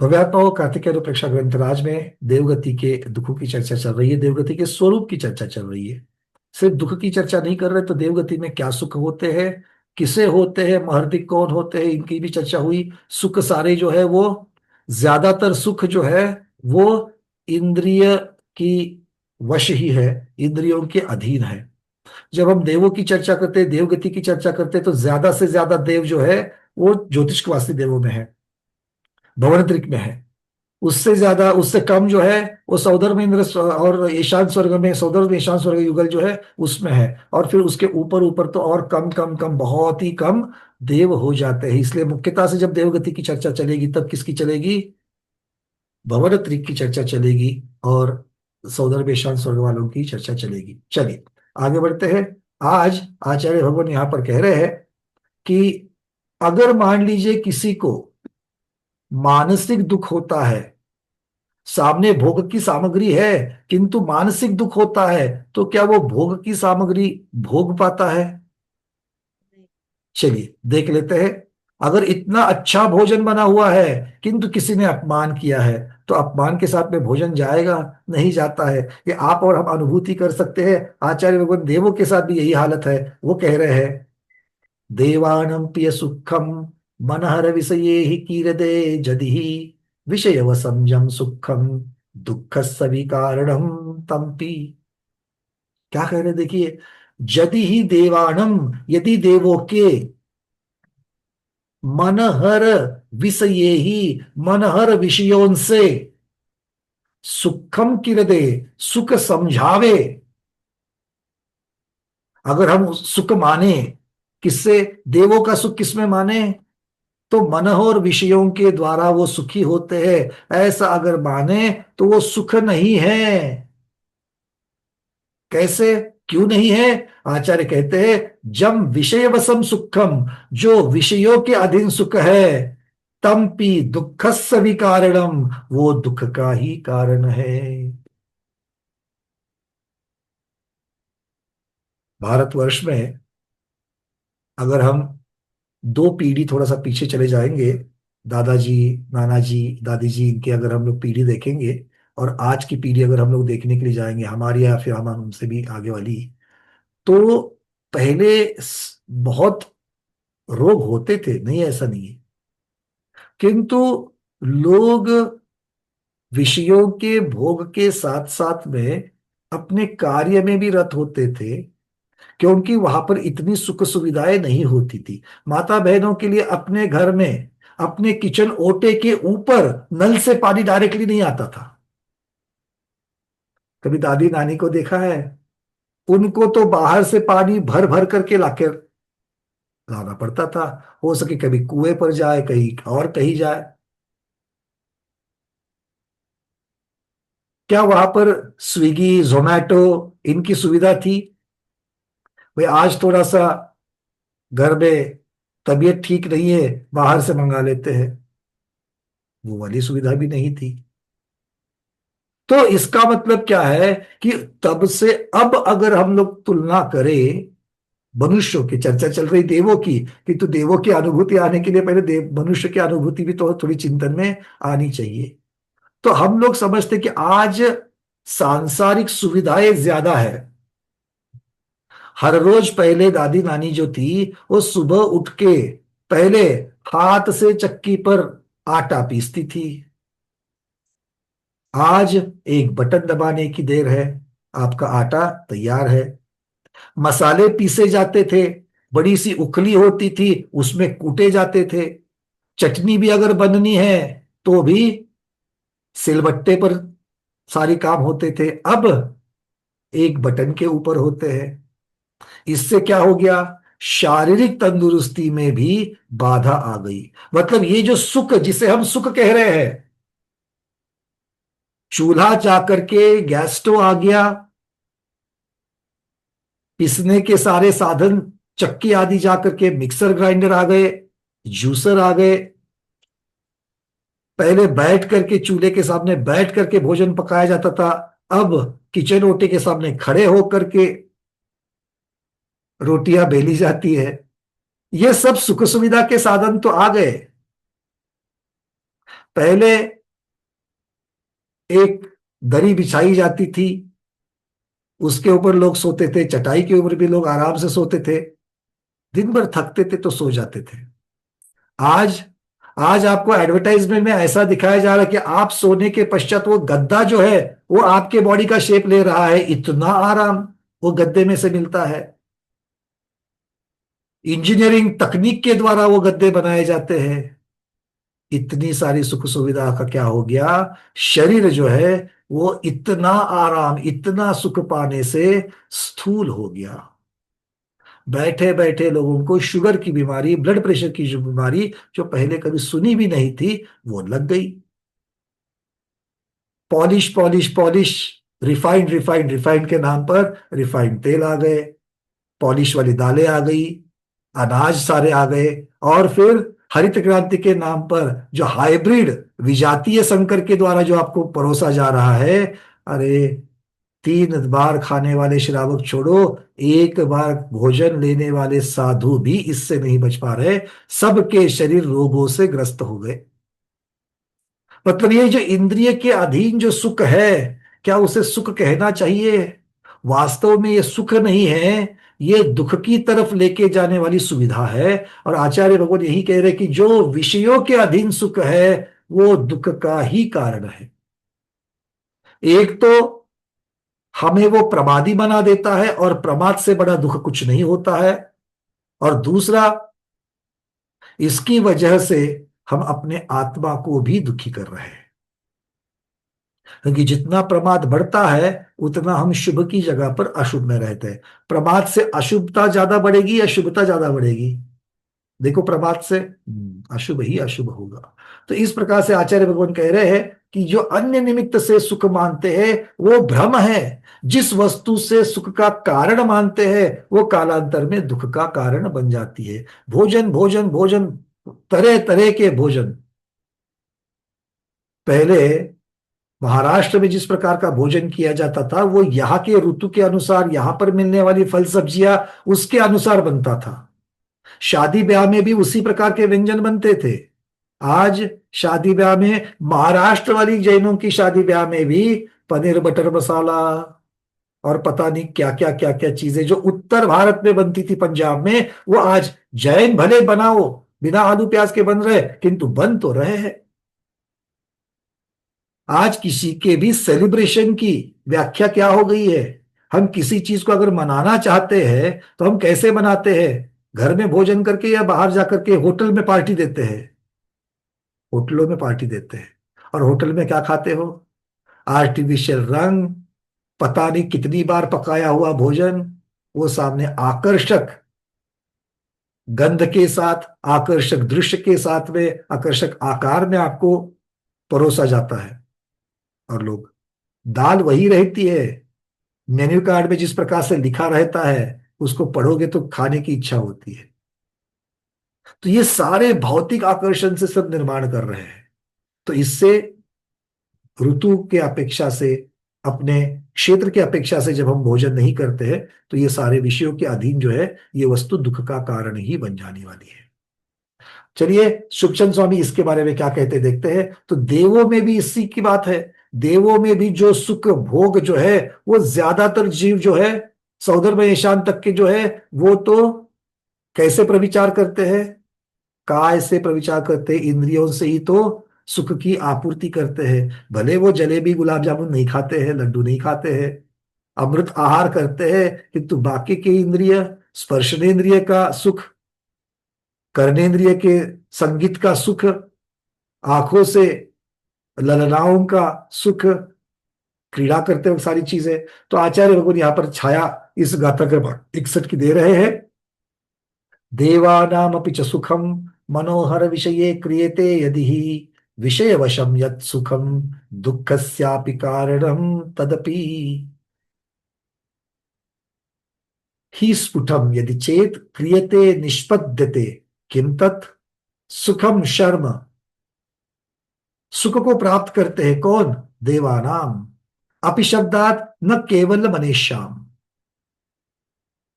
भव्यात्मा कार्तिकेय प्रेक्षा ग्रंथराज में देवगति के दुखों की चर्चा चल रही है, देवगति के स्वरूप की चर्चा चल रही है। सिर्फ दुख की चर्चा नहीं कर रहे, तो देवगति में क्या सुख होते हैं, किसे होते हैं, महर्दिक कौन होते हैं, इनकी भी चर्चा हुई। सुख सारे जो है वो, ज्यादातर सुख जो है वो इंद्रिय की वश ही है, इंद्रियों के अधीन है। जब हम देवों की चर्चा करते हैं, देवगति की चर्चा करते हैं, तो ज्यादा से ज्यादा देव जो है वो ज्योतिषवासी देवों में है, भवनत्रिक में है। उससे ज्यादा, उससे कम जो है वो सौधर्म इंद्र और ईशान स्वर्ग में, सौधर्म ईशान स्वर्ग युगल जो है उसमें है। और फिर उसके ऊपर ऊपर तो और कम कम कम, बहुत ही कम देव हो जाते हैं। इसलिए मुख्यतः से जब देवगति की चर्चा चलेगी तब किसकी चलेगी? भवनत्रिक की चर्चा चलेगी और सौधर्म ईशान स्वर्ग वालों की चर्चा चलेगी। चलिए आगे बढ़ते हैं। आज आचार्य भगवान यहां पर कह रहे हैं कि अगर मान लीजिए किसी को मानसिक दुख होता है, सामने भोग की सामग्री है किंतु मानसिक दुख होता है, तो क्या वो भोग की सामग्री भोग पाता है? चलिए देख लेते हैं। अगर इतना अच्छा भोजन बना हुआ है किंतु किसी ने अपमान किया है, तो अपमान के साथ में भोजन जाएगा? नहीं जाता है। ये आप और हम अनुभूति कर सकते हैं। आचार्य भगवान देवों के साथ भी यही हालत है। वो कह रहे हैं, देवानं प्रिय सुखम मनहर विषये ही कीरदे जदि विषय वसंजम सुखम दुख सभी कारणम तम्पि। क्या कह रहे हैं देखिए, यदि ही देवानम, यदि देवों के मनहर विषये ही, मनहर विषयों से सुखम किरदे, सुख समझावे। अगर हम सुख माने, किससे? देवों का सुख किसमें माने? तो मनोहर विषयों के द्वारा वो सुखी होते हैं, ऐसा अगर माने तो वो सुख नहीं है। कैसे, क्यों नहीं है? आचार्य कहते हैं, जम विषय वसम सुखम, जो विषयों के अधीन सुख है, तमपि दुखस्य विकारणम, वो दुख का ही कारण है। भारतवर्ष में अगर हम दो पीढ़ी थोड़ा सा पीछे चले जाएंगे, दादाजी, नाना जी, दादी जी, इनकी अगर हम लोग पीढ़ी देखेंगे और आज की पीढ़ी अगर हम लोग देखने के लिए जाएंगे, हमारी या फिर हम हमसे भी आगे वाली, तो पहले बहुत रोग होते थे, नहीं ऐसा नहीं है, किंतु लोग विषयों के भोग के साथ साथ में अपने कार्य में भी रत होते थे, क्योंकि वहां पर इतनी सुख सुविधाएं नहीं होती थी। माता बहनों के लिए अपने घर में, अपने किचन ओटे के ऊपर नल से पानी डायरेक्टली नहीं आता था। कभी दादी नानी को देखा है? उनको तो बाहर से पानी भर भर करके लाके लाना पड़ता था। हो सके कभी कुएं पर जाए, कहीं और कहीं जाए। क्या वहां पर स्विगी, जोमेटो, इनकी सुविधा थी? भाई आज थोड़ा सा घर में तबीयत ठीक नहीं है, बाहर से मंगा लेते हैं, वो वाली सुविधा भी नहीं थी। तो इसका मतलब क्या है कि तब से अब अगर हम लोग तुलना करें, मनुष्यों की चर्चा चल रही देवों की, कि तो देवों की अनुभूति आने के लिए पहले देव मनुष्य की अनुभूति भी तो थोड़ी चिंतन में आनी चाहिए। तो हम लोग समझते कि आज सांसारिक सुविधाएं ज्यादा है। हर रोज पहले दादी नानी जो थी, वो सुबह उठ के पहले हाथ से चक्की पर आटा पीसती थी। आज एक बटन दबाने की देर है, आपका आटा तैयार है। मसाले पीसे जाते थे, बड़ी सी उखली होती थी, उसमें कूटे जाते थे। चटनी भी अगर बननी है तो भी सिलबट्टे पर सारी काम होते थे। अब एक बटन के ऊपर होते हैं। इससे क्या हो गया? शारीरिक तंदुरुस्ती में भी बाधा आ गई। मतलब ये जो सुख, जिसे हम सुख कह रहे हैं, चूल्हा जाकर के गैस स्टोव आ गया, पिसने के सारे साधन, चक्की आदि जाकर के मिक्सर ग्राइंडर आ गए, जूसर आ गए। पहले बैठ करके चूल्हे के सामने बैठ करके भोजन पकाया जाता था, अब किचन ओटे के सामने खड़े होकर के रोटियां बेली जाती है। ये सब सुख सुविधा के साधन तो आ गए। पहले एक दरी बिछाई जाती थी, उसके ऊपर लोग सोते थे, चटाई के ऊपर भी लोग आराम से सोते थे, दिन भर थकते थे तो सो जाते थे। आज आज आपको एडवर्टाइजमेंट में ऐसा दिखाया जा रहा है कि आप सोने के पश्चात वो गद्दा जो है वो आपके बॉडी का शेप ले रहा है, इतना आराम वो गद्दे में से मिलता है। इंजीनियरिंग तकनीक के द्वारा वो गद्दे बनाए जाते हैं। इतनी सारी सुख सुविधा का क्या हो गया, शरीर जो है वो इतना आराम इतना सुख पाने से स्थूल हो गया। बैठे बैठे लोगों को शुगर की बीमारी, ब्लड प्रेशर की जो बीमारी जो पहले कभी सुनी भी नहीं थी, वो लग गई। Polish polish polish, refined refined refined के नाम पर रिफाइंड तेल आ गए, पॉलिश वाली दालें आ गई, अनाज सारे आ गए। और फिर हरित क्रांति के नाम पर जो हाइब्रिड विजातीय संकर के द्वारा जो आपको परोसा जा रहा है, अरे 3 बार खाने वाले श्रावक छोड़ो, एक बार भोजन लेने वाले साधु भी इससे नहीं बच पा रहे, सबके शरीर रोगों से ग्रस्त हो गए। मतलब ये जो इंद्रिय के अधीन जो सुख है, क्या उसे सुख कहना चाहिए? वास्तव में ये सुख नहीं है, ये दुख की तरफ लेके जाने वाली सुविधा है। और आचार्य भगवान यही कह रहे कि जो विषयों के अधीन सुख है वो दुख का ही कारण है। एक तो हमें वो प्रमादी बना देता है और प्रमाद से बड़ा दुख कुछ नहीं होता है, और दूसरा इसकी वजह से हम अपने आत्मा को भी दुखी कर रहे हैं। क्योंकि जितना प्रमाद बढ़ता है उतना हम शुभ की जगह पर अशुभ में रहते हैं। प्रमाद से अशुभता ज्यादा बढ़ेगी या शुभता ज्यादा बढ़ेगी? देखो, प्रमाद से अशुभ ही अशुभ होगा। तो इस प्रकार से आचार्य भगवान कह रहे हैं कि जो अन्य निमित्त से सुख मानते हैं वो भ्रम है। जिस वस्तु से सुख का कारण मानते हैं वो कालांतर में दुख का कारण बन जाती है। भोजन भोजन भोजन, तरह तरह के भोजन। पहले महाराष्ट्र में जिस प्रकार का भोजन किया जाता था वो यहाँ के ऋतु के अनुसार, यहाँ पर मिलने वाली फल सब्जियां उसके अनुसार बनता था। शादी ब्याह में भी उसी प्रकार के व्यंजन बनते थे। आज शादी ब्याह में, महाराष्ट्र वाली जैनों की शादी ब्याह में भी पनीर बटर मसाला और पता नहीं क्या क्या क्या क्या चीजें जो उत्तर भारत में बनती थी पंजाब में, वो आज जैन भले बनाओ बिना आलू प्याज के बन रहे, किंतु बन तो रहे हैं। आज किसी के भी सेलिब्रेशन की व्याख्या क्या हो गई है? हम किसी चीज को अगर मनाना चाहते हैं तो हम कैसे मनाते हैं? घर में भोजन करके या बाहर जाकर के होटल में पार्टी देते हैं? होटलों में पार्टी देते हैं। और होटल में क्या खाते हो? आर्टिफिशियल रंग, पता नहीं कितनी बार पकाया हुआ भोजन, वो सामने आकर्षक गंध के साथ, आकर्षक दृश्य के साथ में, आकर्षक आकार में आपको परोसा जाता है। और लोग, दाल वही रहती है, मेन्यू कार्ड में जिस प्रकार से लिखा रहता है उसको पढ़ोगे तो खाने की इच्छा होती है। तो ये सारे भौतिक आकर्षण से सब निर्माण कर रहे हैं। तो इससे ऋतु के अपेक्षा से, अपने क्षेत्र के अपेक्षा से जब हम भोजन नहीं करते हैं तो ये सारे विषयों के अधीन जो है ये वस्तु दुख का कारण ही बन जाने वाली है। चलिए सुखचंद स्वामी इसके बारे में क्या कहते हैं देखते हैं। तो देवों में भी इसी की बात है। देवों में भी जो सुख भोग जो है वो ज्यादातर जीव जो है, सौदर ईशान तक के जो है, वो तो कैसे प्रविचार करते हैं? काय से प्रविचार करते हैं, इंद्रियों से ही तो सुख की आपूर्ति करते हैं। भले वो जलेबी गुलाब जामुन नहीं खाते हैं, लड्डू नहीं खाते हैं, अमृत आहार करते हैं, किंतु बाकी के इंद्रिय, स्पर्शनेन्द्रिय का सुख, कर्नेंद्रिय के संगीत का सुख, आंखों से ललनाओं का सुख, क्रीड़ा करते वक्त सारी चीजें। तो आचार्य भगवान यहाँ पर छाया इस गाथा क्रमांक 61 की दे रहे हैं। देवानामपि च सुखम मनोहर विषये क्रियते यदि ही विषय वशम यत् सुखम दुःखस्यापि कारणम तदपि ही स्फुटम यदि चेत क्रियते निष्पद्यते किम तत् सुखम शर्म। सुख को प्राप्त करते हैं कौन? देवानाम। अपि शब्दात न केवल मनुष्याम,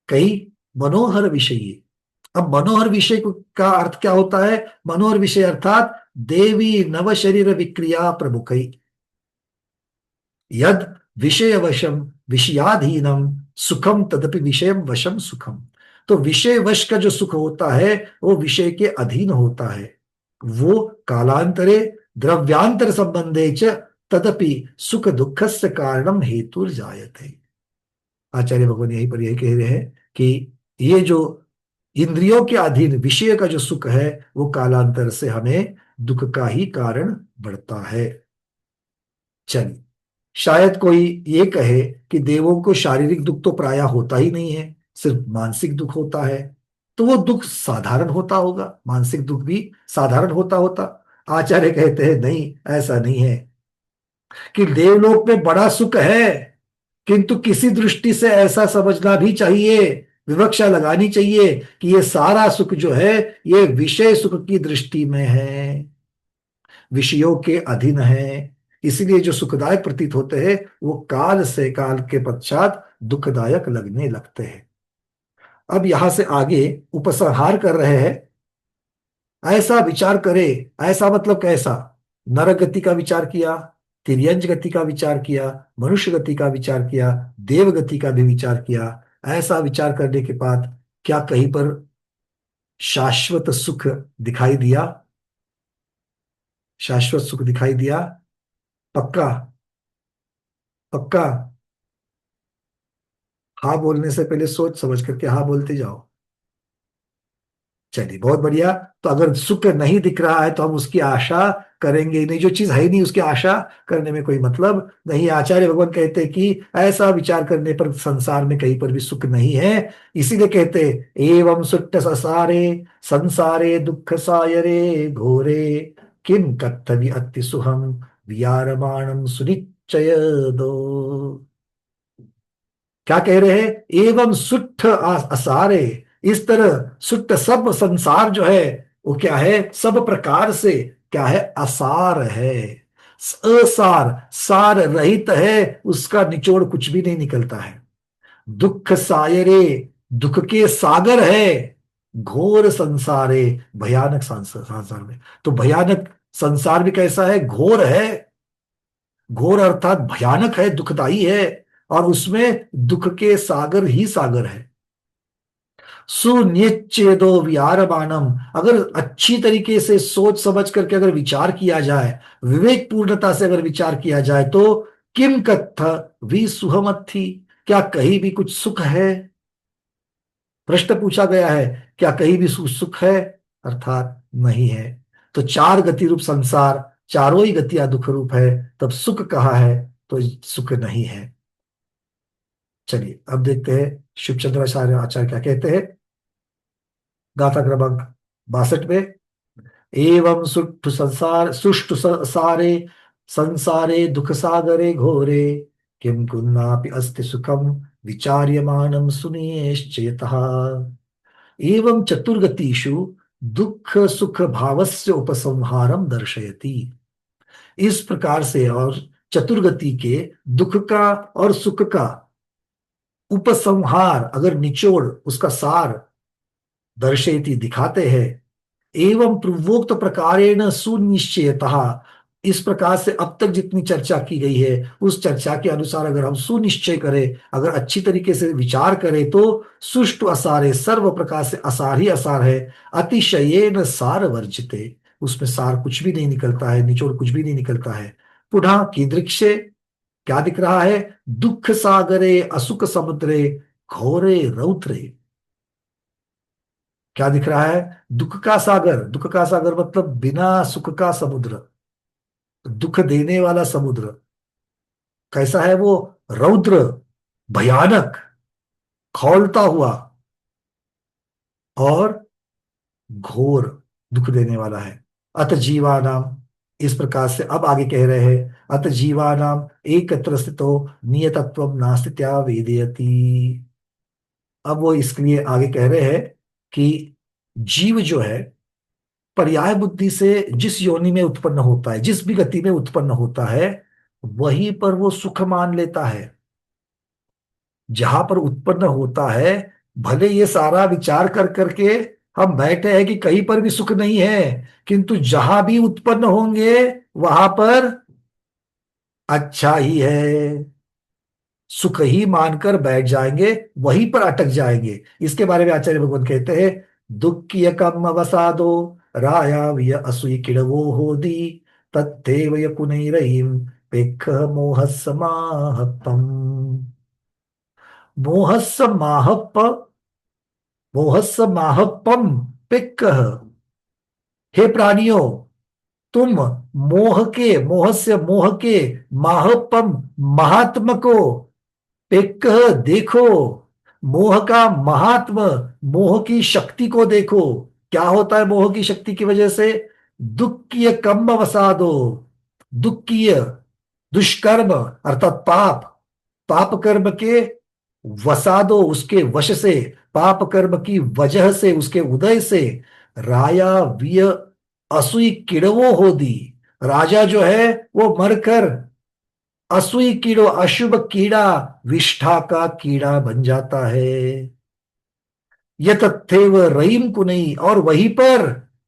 कई मनोहर विषय, अब मनोहर विषय का अर्थ क्या होता है? मनोहर विषय अर्थात देवी नव शरीर विक्रिया प्रमुखई यद विषय वशम विषयाधीनम सुखम तदपि विषय वशम सुखम। तो विषय वश का जो सुख होता है वो विषय के अधीन होता है, वो कालांतरे द्रव्यांतर संबंधे च तदपि सुख दुखस्य कारणम हेतु जायते। आचार्य भगवान यहीं पर यही कह रहे हैं कि ये जो इंद्रियों के अधीन विषय का जो सुख है वो कालांतर से हमें दुख का ही कारण बढ़ता है। चलिए, शायद कोई ये कहे कि देवों को शारीरिक दुख तो प्रायः होता ही नहीं है, सिर्फ मानसिक दुख होता है, तो वो दुख साधारण होता होगा, मानसिक दुख भी साधारण होता होता। आचार्य कहते हैं नहीं, ऐसा नहीं है, कि देवलोक में बड़ा सुख है, किंतु किसी दृष्टि से ऐसा समझना भी चाहिए, विवक्षा लगानी चाहिए कि ये सारा सुख जो है ये विषय सुख की दृष्टि में है, विषयों के अधीन है, इसलिए जो सुखदायक प्रतीत होते हैं वो काल से काल के पश्चात दुखदायक लगने लगते हैं। अब यहां से आगे उपसंहार कर रहे हैं, ऐसा विचार करे, ऐसा मतलब कैसा? नरक गति का विचार किया, तिर्यंज गति का विचार किया, मनुष्य गति का विचार किया, देव गति का भी विचार किया। ऐसा विचार करने के बाद क्या कहीं पर शाश्वत सुख दिखाई दिया? शाश्वत सुख दिखाई दिया? पक्का? पक्का? हाँ बोलने से पहले सोच समझ करके हाँ बोलते जाओ। चलिए, बहुत बढ़िया। तो अगर सुख नहीं दिख रहा है तो हम उसकी आशा करेंगे ही नहीं, जो चीज है ही नहीं उसकी आशा करने में कोई मतलब नहीं। आचार्य भगवान कहते हैं कि ऐसा विचार करने पर संसार में कहीं पर भी सुख नहीं है। इसीलिए कहते हैं, एवं सुट्ट ससारे संसारे दुख सायरे घोरे किम कत्थवि अति सुहम वियारमाणम सुनिश्चय दो। क्या कह रहे हैं? एवं सुट्ठ असारे, इस तरह सुट्ठ सब संसार जो है वो क्या है? सब प्रकार से क्या है? असार है, असार, सार रहित है, उसका निचोड़ कुछ भी नहीं निकलता है। दुख सायरे, दुख के सागर है, घोर संसारे, भयानक संसार में। तो भयानक संसार भी कैसा है? घोर है। घोर अर्थात भयानक है, दुखदाई है, और उसमें दुख के सागर ही सागर है। सुनिश्चेदो विहारमाणम, अगर अच्छी तरीके से सोच समझ करके अगर विचार किया जाए, विवेक पूर्णता से अगर विचार किया जाए तो किम कत्थ भी सुहमत्थी, क्या कहीं भी कुछ सुख है? प्रश्न पूछा गया है, क्या कहीं भी सुख है? अर्थात नहीं है। तो चार गति रूप संसार, चारों ही गतियां दुख रूप है, तब सुख कहाँ है? तो सुख नहीं है। चलिए अब देखते हैं शिव चंद्राचार्य आचार्य क्या कहते हैं, गाथा क्रमांक 62 में। एवं सुष्ठु संसार सुष्ठु सारे संसारे दुख सागरे घोरे किम कुन्नापि अस्ति सुखम विचार्यमाणम सुनिश्चयतः। एवं चतुर्गतिषु दुख सुख भावस्य उपसंहारम दर्शयति, इस प्रकार से और चतुर्गति के दुख का और सुख का उपसंहार, अगर निचोड़ उसका सार दर्शयति दिखाते हैं। एवं पूर्वोक्त प्रकारेण सुनिश्चयतः, इस प्रकार से अब तक जितनी चर्चा की गई है उस चर्चा के अनुसार अगर हम सुनिश्चय करें, अगर अच्छी तरीके से विचार करें तो सुष्टु असार है, सर्व प्रकार से असार ही असार है। अतिशयेन सार वर्जिते, उसमें सार कुछ भी नहीं निकलता है, निचोड़ कुछ भी नहीं निकलता है। पुनः कीदृक्षे, क्या दिख रहा है? दुख सागरे असुख समुद्रे घोरे रौद्रे, क्या दिख रहा है? दुख का सागर, दुख का सागर मतलब बिना सुख का समुद्र, दुख देने वाला समुद्र। कैसा है वो? रौद्र, भयानक, खौलता हुआ और घोर, दुख देने वाला है। अत जीवानाम, इस प्रकार से अब आगे कह रहे हैं, अत जीवानाम एकत्र स्थितो नियतत्वम नास्ति वेदयति। अब वो इसके लिए आगे कह रहे हैं कि जीव जो है पर्याय बुद्धि से जिस योनि में उत्पन्न होता है, जिस भी गति में उत्पन्न होता है, वहीं पर वो सुख मान लेता है। जहां पर उत्पन्न होता है, भले ये सारा विचार कर करके हम बैठे हैं कि कहीं पर भी सुख नहीं है, किंतु जहां भी उत्पन्न होंगे वहां पर अच्छा ही है, सुख ही मानकर बैठ जाएंगे, वहीं पर अटक जाएंगे। इसके बारे में आचार्य भगवान कहते हैं, दुखिय कम अवसादो राया विय असुई किड़वो होदी तत्थेवय पुनैरयिम पेक्ख मोहस्स माहप्पम। मोहस्स माहप्प, मोहस्स माहप्पम पेक्ख। हे प्राणियों, तुम मोह के, मोह से मोह के, माहपम महात्म को एक देखो, मोह का महात्म, मोह की शक्ति को देखो। क्या होता है मोह की शक्ति की वजह से? दुःखीय कम्म वसादो, दुःखीय दुष्कर्म अर्थात पाप, पाप कर्म के वसादो उसके वश से, पाप कर्म की वजह से, उसके उदय से, राया विय असुई किड़वो हो दी, राजा जो है वो मरकर असुई कीड़ो, अशुभ कीड़ा, विष्ठा का कीड़ा बन जाता है। ये तथैव रईम कुनई, और वहीं पर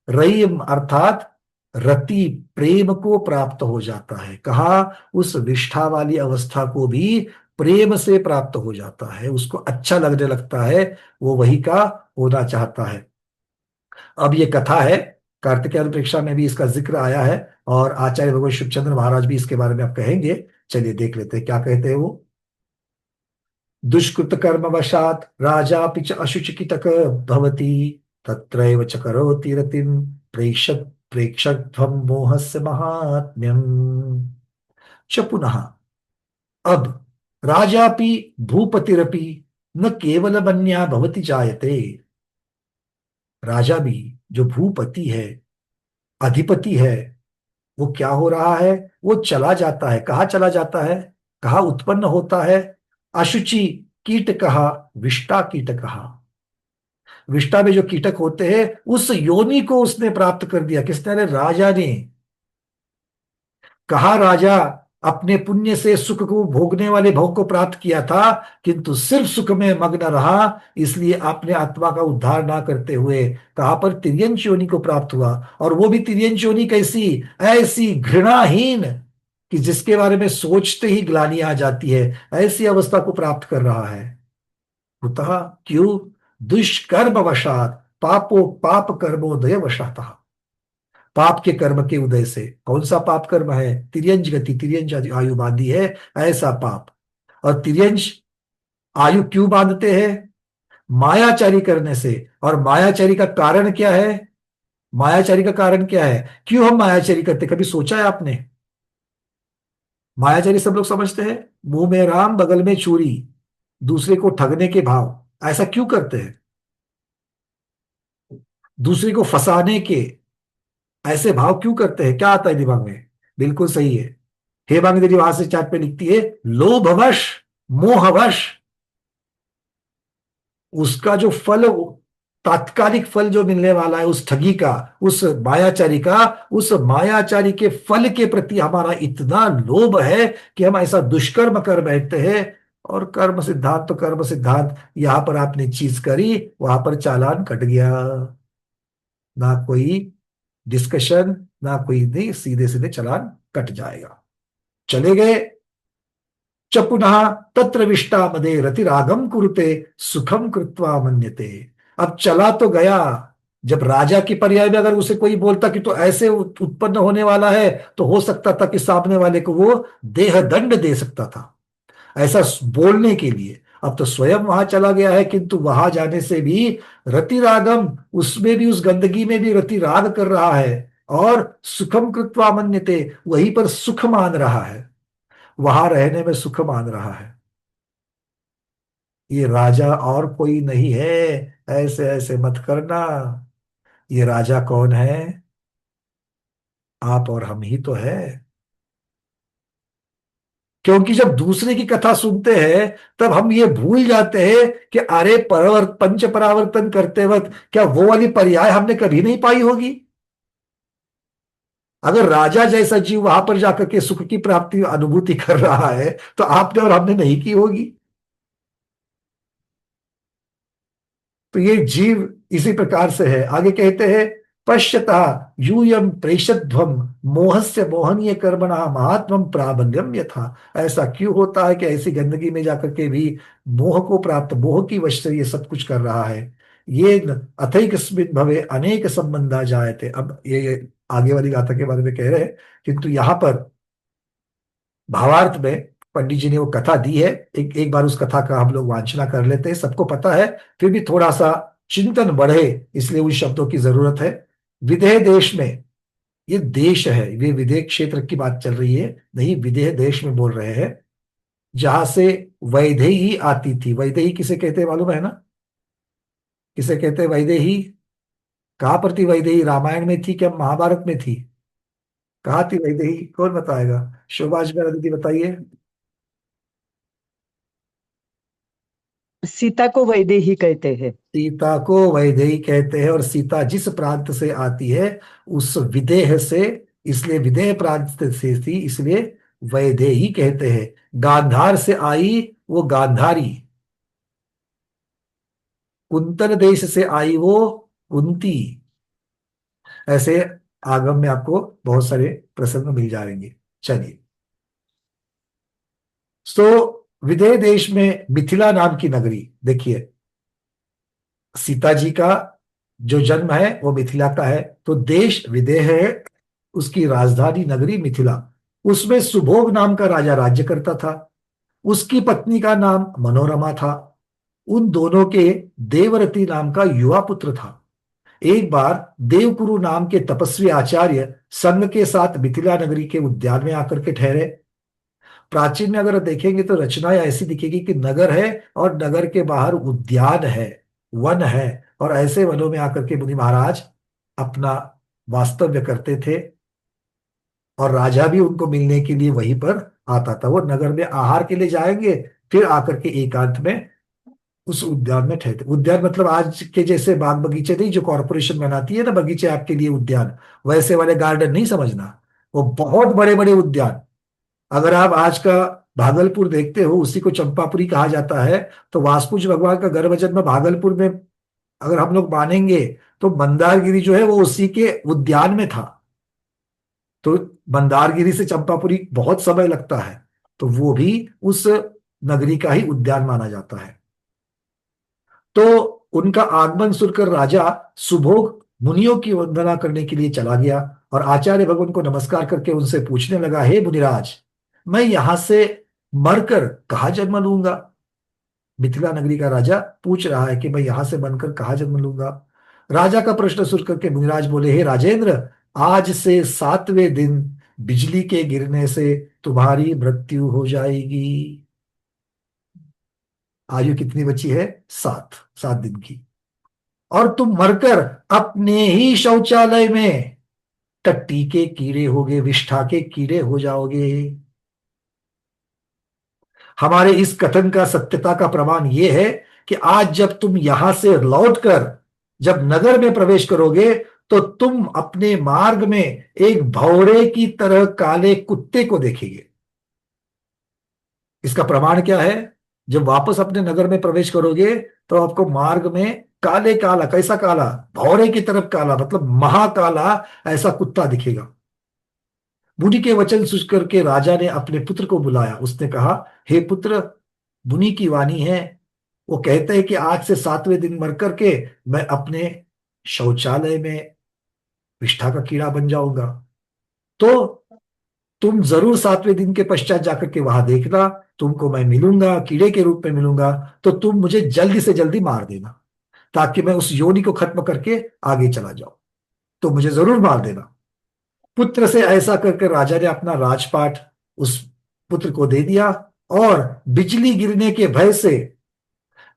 रईम अर्थात रति, प्रेम को प्राप्त हो जाता है। कहा? उस विष्ठा वाली अवस्था को भी प्रेम से प्राप्त हो जाता है, उसको अच्छा लगने लगता है, वो वही का होना चाहता है। अब ये कथा है, कार्तिकेय अनुप्रेक्षा में भी इसका जिक्र आया है, और आचार्य भगवत शिवचंद्र महाराज भी इसके बारे में आप कहेंगे। चलिए देख लेते हैं क्या कहते हैं वो। दुष्कृत कर्म वशात राजा पिच अशुचिकितक भवति तत्रैव च करोति रतिम प्रेक्षक प्रेक्षकत्वं मोहस्य महात्म्यम। च पुनः, अब राजापि भूपतिरपि न केवल बन्या भवति जायते। राजा भी, जो भूपति है, अधिपति है, वो क्या हो रहा है? वो चला जाता है। कहाँ चला जाता है? कहाँ उत्पन्न होता है? अशुचि कीट कहा, विष्टा कीट कहा। विष्टा में जो कीटक होते हैं उस योनि को उसने प्राप्त कर दिया। किसने? अरे राजा ने। कहा राजा अपने पुण्य से सुख को भोगने वाले भोग को प्राप्त किया था, किंतु सिर्फ सुख में मग्न रहा, इसलिए अपने आत्मा का उद्धार ना करते हुए कहां पर तिर्यंच योनि को प्राप्त हुआ। और वो भी तिर्यंच योनि कैसी? ऐसी घृणाहीन कि जिसके बारे में सोचते ही ग्लानि आ जाती है, ऐसी अवस्था को प्राप्त कर रहा है। कुतः? क्यों? दुष्कर्म वशात पापो पाप कर्मोदय वशात, पाप के कर्म के उदय से। कौन सा पाप कर्म है? तिर्यंज गति, तिर्यंज आयु बांधी है, ऐसा पाप। और तिर्यंज आयु क्यों बांधते हैं? मायाचारी करने से। और मायाचारी का कारण क्या है? मायाचारी का कारण क्या है? क्यों हम मायाचारी करते? कभी सोचा है आपने? मायाचारी सब लोग समझते हैं, मुंह में राम बगल में चूड़ी, दूसरे को ठगने के भाव। ऐसा क्यों करते हैं? दूसरे को फंसाने के ऐसे भाव क्यों करते हैं? क्या आता है दिमाग में? बिल्कुल सही है। हेमांगी देवी वहां से चार्ट पे लिखती है, लोभवश, मोहवश, उसका जो फल, तात्कालिक फल जो मिलने वाला है उस ठगी का, उस मायाचारी का, उस मायाचारी के फल के प्रति हमारा इतना लोभ है कि हम ऐसा दुष्कर्म कर बैठते हैं। और कर्म सिद्धांत तो कर्म सिद्धांत, यहां पर आपने चीज करी, वहां पर चालान कट गया। ना कोई डिस्कशन, ना कोई नहीं, सीधे सीधे चालान कट जाएगा। चले गए। च पुनः तत्र विष्टामदे रतिरागम कुरुते सुखम कृत्वा मन्यते। अब चला तो गया। जब राजा की पर्याय में अगर उसे कोई बोलता कि तो ऐसे उत्पन्न होने वाला है, तो हो सकता था कि सामने वाले को वो देह दंड दे सकता था, ऐसा बोलने के लिए। अब तो स्वयं वहां चला गया है, किंतु वहां जाने से भी रतिरागम, उसमें भी, उस गंदगी में भी रतिराग कर रहा है, और सुखम कृत्वा मन्यते, वहीं पर सुख मान रहा है, वहां रहने में सुख मान रहा है। ये राजा और कोई नहीं है, ऐसे ऐसे मत करना। ये राजा कौन है? आप और हम ही तो है। क्योंकि जब दूसरे की कथा सुनते हैं तब हम ये भूल जाते हैं कि अरे पंच परावर्तन करते वक्त क्या वो वाली पर्याय हमने कभी नहीं पाई होगी? अगर राजा जैसा जीव वहां पर जाकर के सुख की प्राप्ति अनुभूति कर रहा है, तो आपने और हमने नहीं की होगी। तो ये जीव इसी प्रकार से है। आगे कहते हैं, पश्यता यूयम प्रेषध्वम मोहस्य मोहनीय कर्मणा महात्मम प्राबल्यम यथा। ऐसा क्यों होता है कि ऐसी गंदगी में जाकर के भी मोह को प्राप्त, मोह की वश से ये सब कुछ कर रहा है। ये अथैकस्मिन् भवे अनेक संबंधा जायते। अब ये आगे वाली गाथा के बारे में कह रहे हैं, किंतु यहाँ पर भावार्थ में पंडित जी ने वो कथा दी है। एक एक बार उस कथा का हम लोग वांछना कर लेते हैं, सबको पता है, फिर भी थोड़ा सा चिंतन बढ़े इसलिए उन शब्दों की जरूरत है। विदेह देश में, ये देश है, ये विदेह क्षेत्र की बात चल रही है, नहीं विदेह देश में बोल रहे हैं, जहां से वैदेही आती थी। वैदेही किसे कहते हैं मालूम है ना? किसे कहते हैं वैदेही? कहाँ पर थी वैदेही? रामायण में थी क्या महाभारत में थी? कहाँ थी वैदेही? कौन बताएगा? शोभाष दीदी बताइए। सीता को वैदेही कहते हैं। सीता को वैदेही कहते हैं, और सीता जिस प्रांत से आती है उस विदेह से, इसलिए विदेह प्रांत से थी, इसलिए वैदेही कहते हैं। गांधार से आई, वो गांधारी। कुंतन देश से आई, वो कुंती। ऐसे आगम में आपको बहुत सारे प्रसंग मिल जाएंगे। चलिए, तो विदेह देश में मिथिला नाम की नगरी, देखिए सीता जी का जो जन्म है वो मिथिला का है, तो देश विदेह है, उसकी राजधानी नगरी मिथिला। उसमें सुभोग नाम का राजा राज्य करता था। उसकी पत्नी का नाम मनोरमा था। उन दोनों के देवरति नाम का युवा पुत्र था। एक बार देवकुरु नाम के तपस्वी आचार्य संघ के साथ मिथिला नगरी के उद्यान में आकर के ठहरे। प्राचीन में अगर देखेंगे तो रचनाएं ऐसी दिखेगी कि नगर है और नगर के बाहर उद्यान है, वन है, और ऐसे वनों में आकर के मुनि महाराज अपना वास्तव्य करते थे, और राजा भी उनको मिलने के लिए वहीं पर आता था। वो नगर में आहार के लिए जाएंगे, फिर आकर के एकांत में उस उद्यान में ठहरते। उद्यान मतलब आज के जैसे बाग बगीचे नहीं, जो कॉरपोरेशन बनाती है ना बगीचे आपके लिए उद्यान, वैसे वाले गार्डन नहीं समझना। वो बहुत बड़े बड़े उद्यान। अगर आप आज का भागलपुर देखते हो, उसी को चंपापुरी कहा जाता है। तो वासपुज भगवान का गर्भ जन्म भागलपुर में अगर हम लोग मानेंगे, तो मंदारगिरी जो है वो उसी के उद्यान में था। तो मंदारगिरी से चंपापुरी बहुत समय लगता है, तो वो भी उस नगरी का ही उद्यान माना जाता है। तो उनका आगमन सुनकर राजा सुभोग मुनियों की वंदना करने के लिए चला गया, और आचार्य भगवान को नमस्कार करके उनसे पूछने लगा, हे मुनिराज, मैं यहां से मरकर कहाँ जन्म लूंगा? मिथिला नगरी का राजा पूछ रहा है कि मैं यहां से बनकर कहाँ जन्म लूंगा। राजा का प्रश्न सुन करके मुनिराज बोले, हे राजेंद्र, आज से 7वें दिन बिजली के गिरने से तुम्हारी मृत्यु हो जाएगी। आयु कितनी बची है? 7, 7 दिन की। और तुम मरकर अपने ही शौचालय में टट्टी के कीड़े होगे, विष्ठा के कीड़े हो जाओगे। हमारे इस कथन का सत्यता का प्रमाण यह है कि आज जब तुम यहां से लौटकर जब नगर में प्रवेश करोगे, तो तुम अपने मार्ग में एक भौरे की तरह काले कुत्ते को देखेंगे। इसका प्रमाण क्या है? जब वापस अपने नगर में प्रवेश करोगे, तो आपको मार्ग में काले काला, कैसा काला? भौरे की तरफ काला, मतलब महाकाला ऐसा कुत्ता दिखेगा। मुनि के वचन सुन करके राजा ने अपने पुत्र को बुलाया। उसने कहा, हे पुत्र, मुनि की वाणी है। वो कहते हैं कि आज से 7वें दिन मर करके मैं अपने शौचालय में विष्ठा का कीड़ा बन जाऊंगा। तो तुम जरूर 7वें दिन के पश्चात जाकर के वहां देखना, तुमको मैं मिलूंगा, कीड़े के रूप में मिलूंगा। तो तुम मुझे जल्दी से जल्दी मार देना, ताकि मैं उस योनि को खत्म करके आगे चला जाऊं। तो मुझे जरूर मार देना। पुत्र से ऐसा करके राजा ने अपना राजपाट उस पुत्र को दे दिया, और बिजली गिरने के भय से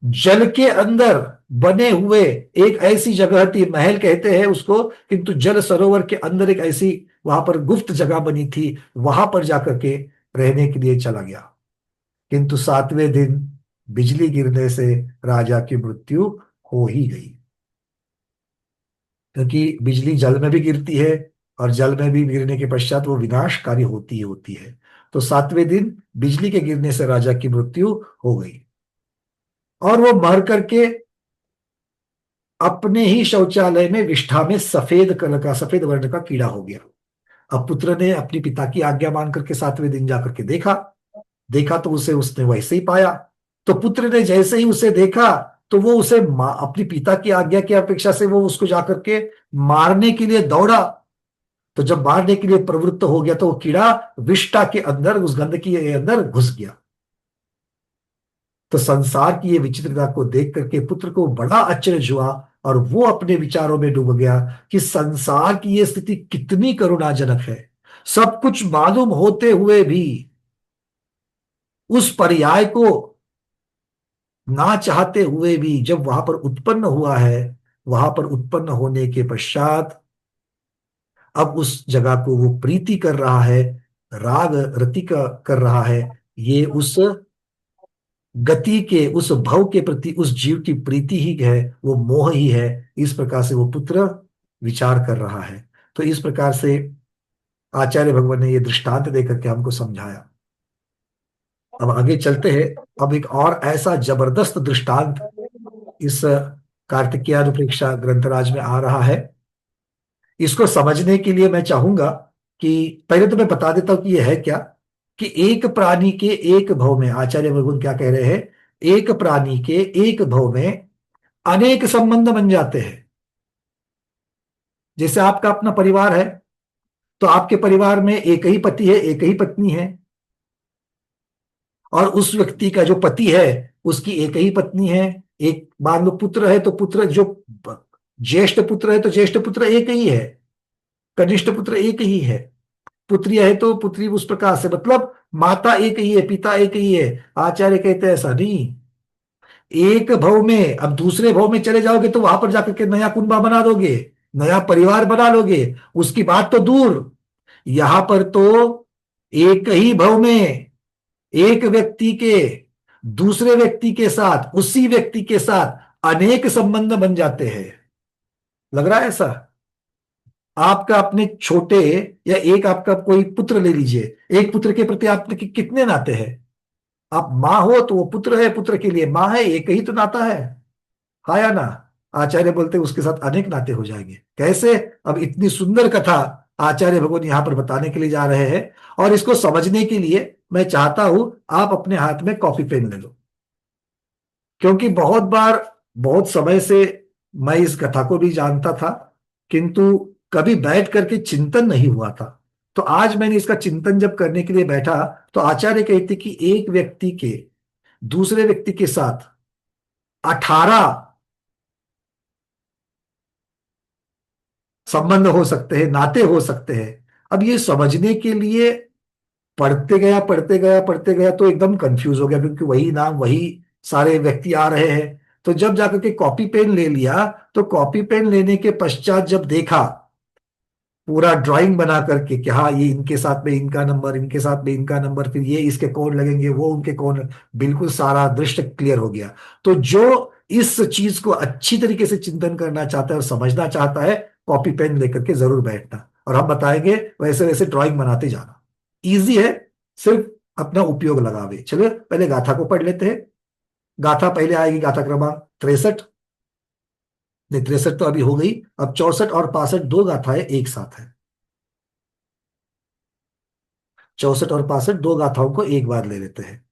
जल के अंदर बने हुए एक ऐसी जगह थी, महल कहते हैं उसको, किंतु जल सरोवर के अंदर एक ऐसी वहां पर गुप्त जगह बनी थी, वहां पर जाकर के रहने के लिए चला गया। किंतु 7वें दिन बिजली गिरने से राजा की मृत्यु हो ही गई, क्योंकि बिजली जल में भी गिरती है, और जल में भी गिरने के पश्चात वो विनाशकारी होती ही होती है। तो 7वें दिन बिजली के गिरने से राजा की मृत्यु हो गई, और वो मर करके अपने ही शौचालय में विष्ठा में सफेद कलर का, सफेद वर्ण का कीड़ा हो गया। अब पुत्र ने अपनी पिता की आज्ञा मान करके 7वें दिन जाकर के देखा। देखा तो उसे उसने वैसे ही पाया। तो पुत्र ने जैसे ही उसे देखा, तो वो उसे अपनी पिता की आज्ञा की अपेक्षा से वो उसको जाकर के मारने के लिए दौड़ा। तो जब मारने के लिए प्रवृत्त हो गया, तो वो कीड़ा विष्ठा के अंदर, उस गंदगी के अंदर घुस गया। तो संसार की ये विचित्रता को देख करके पुत्र को बड़ा आश्चर्य हुआ, और वो अपने विचारों में डूब गया कि संसार की ये स्थिति कितनी करुणाजनक है। सब कुछ मालूम होते हुए भी उस पर्याय को ना चाहते हुए भी जब वहां पर उत्पन्न हुआ है, वहां पर उत्पन्न होने के पश्चात अब उस जगह को वो प्रीति कर रहा है, राग रति का कर रहा है। ये उस गति के, उस भव के प्रति उस जीव की प्रीति ही है, वो मोह ही है। इस प्रकार से वो पुत्र विचार कर रहा है। तो इस प्रकार से आचार्य भगवान ने ये दृष्टांत देकर के हमको समझाया। अब आगे चलते हैं। अब एक और ऐसा जबरदस्त दृष्टांत इस कार्तिकेयानुप्रेक्षा ग्रंथराज में आ रहा है। इसको समझने के लिए मैं चाहूंगा कि पहले तो मैं बता देता हूं कि यह है क्या। कि एक प्राणी के एक भव में, आचार्य भगवान क्या कह रहे हैं, एक प्राणी के एक भव में अनेक संबंध बन जाते हैं। जैसे आपका अपना परिवार है, तो आपके परिवार में एक ही पति है, एक ही पत्नी है। और उस व्यक्ति का जो पति है, उसकी एक ही पत्नी है। एक मान लो पुत्र है, तो पुत्र जो ज्येष्ठ पुत्र है, तो ज्येष्ठ पुत्र एक ही है, कनिष्ठ पुत्र एक ही है। पुत्री है तो पुत्री उस प्रकार से, मतलब माता एक ही है, पिता एक ही है। आचार्य कहते हैं ऐसा नहीं। एक भव में, अब दूसरे भव में चले जाओगे तो वहां पर जाकर के नया कुंबा बना दोगे, नया परिवार बना लोगे, उसकी बात तो दूर। यहां पर तो एक ही भव में एक व्यक्ति के दूसरे व्यक्ति के साथ, उसी व्यक्ति के साथ अनेक संबंध बन जाते हैं। लग रहा है ऐसा? आपका अपने छोटे, या एक आपका कोई पुत्र ले लीजिए, एक पुत्र के प्रति आपके कितने नाते हैं? आप माँ हो तो वो पुत्र है, पुत्र के लिए माँ है, एक ही तो नाता है। हाँ या ना? आचार्य बोलते हैं उसके साथ अनेक नाते हो जाएंगे। कैसे? अब इतनी सुंदर कथा आचार्य भगवान यहां पर बताने के लिए जा रहे हैं। और इसको समझने के लिए मैं चाहता हूं आप अपने हाथ में कॉपी पेन ले लो। क्योंकि बहुत बार, बहुत समय से मैं इस कथा को भी जानता था, किंतु कभी बैठ करके चिंतन नहीं हुआ था। तो आज मैंने इसका चिंतन जब करने के लिए बैठा, तो आचार्य कहते कि एक व्यक्ति के दूसरे व्यक्ति के साथ 18 संबंध हो सकते हैं, नाते हो सकते हैं। अब ये समझने के लिए पढ़ते गया, पढ़ते गया, पढ़ते गया, तो एकदम कंफ्यूज हो गया, क्योंकि वही नाम, वही सारे व्यक्ति आ रहे हैं। तो जब जाकर के कॉपी पेन ले लिया, तो कॉपी पेन लेने के पश्चात जब देखा, पूरा ड्राइंग बना करके कि हाँ ये इनके साथ में इनका नंबर, इनके साथ में इनका नंबर, फिर ये इसके कौन लगेंगे, वो उनके कौन, बिल्कुल सारा दृश्य क्लियर हो गया। तो जो इस चीज को अच्छी तरीके से चिंतन करना चाहता है और समझना चाहता है, कॉपी पेन लेकर के जरूर बैठना, और हम बताएंगे वैसे वैसे ड्राइंग बनाते जाना। इजी है, सिर्फ अपना उपयोग लगावे। चलिए पहले गाथा को पढ़ लेते हैं। गाथा पहले आएगी, गाथा क्रमांक 63। नहीं, 63 तो अभी हो गई। अब 64 और 65 दो गाथाएं एक साथ है। 64 और 65 दो गाथाओं को एक बार ले लेते हैं।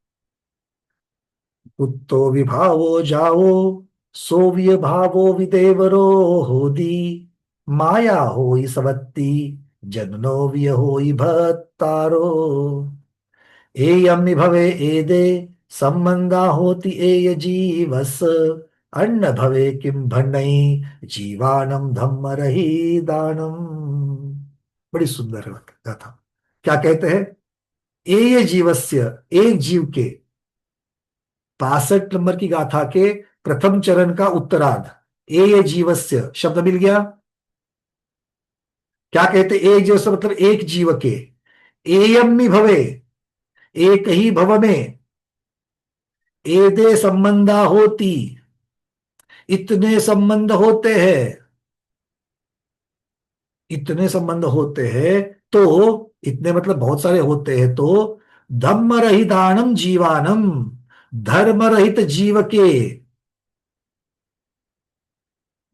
उत्तो विभावो जावो, सोव्य भावो विदेवरो होदी, माया होई सवत्ती, जननो विय होई भत्तारो। एयम भवे एदे संबंधा होती एय जीवस, अन्न भवे किम भन्नई, जीवानम धम्म रही दानम। बड़ी सुंदर गाथा। क्या कहते हैं? एय जीवस्य, एक जीव के, 65 नंबर की गाथा के प्रथम चरण का उत्तरार्ध। एय जीवस्य शब्द मिल गया। क्या कहते? एक जीवस्य मतलब एक जीव के, एयम भवे, एक ही भव में, एदे संबंधा होती, इतने संबंध होते हैं, इतने संबंध होते हैं। तो इतने मतलब बहुत सारे होते हैं। तो धम्म रहितानम जीवानम, धर्म रहित जीव के,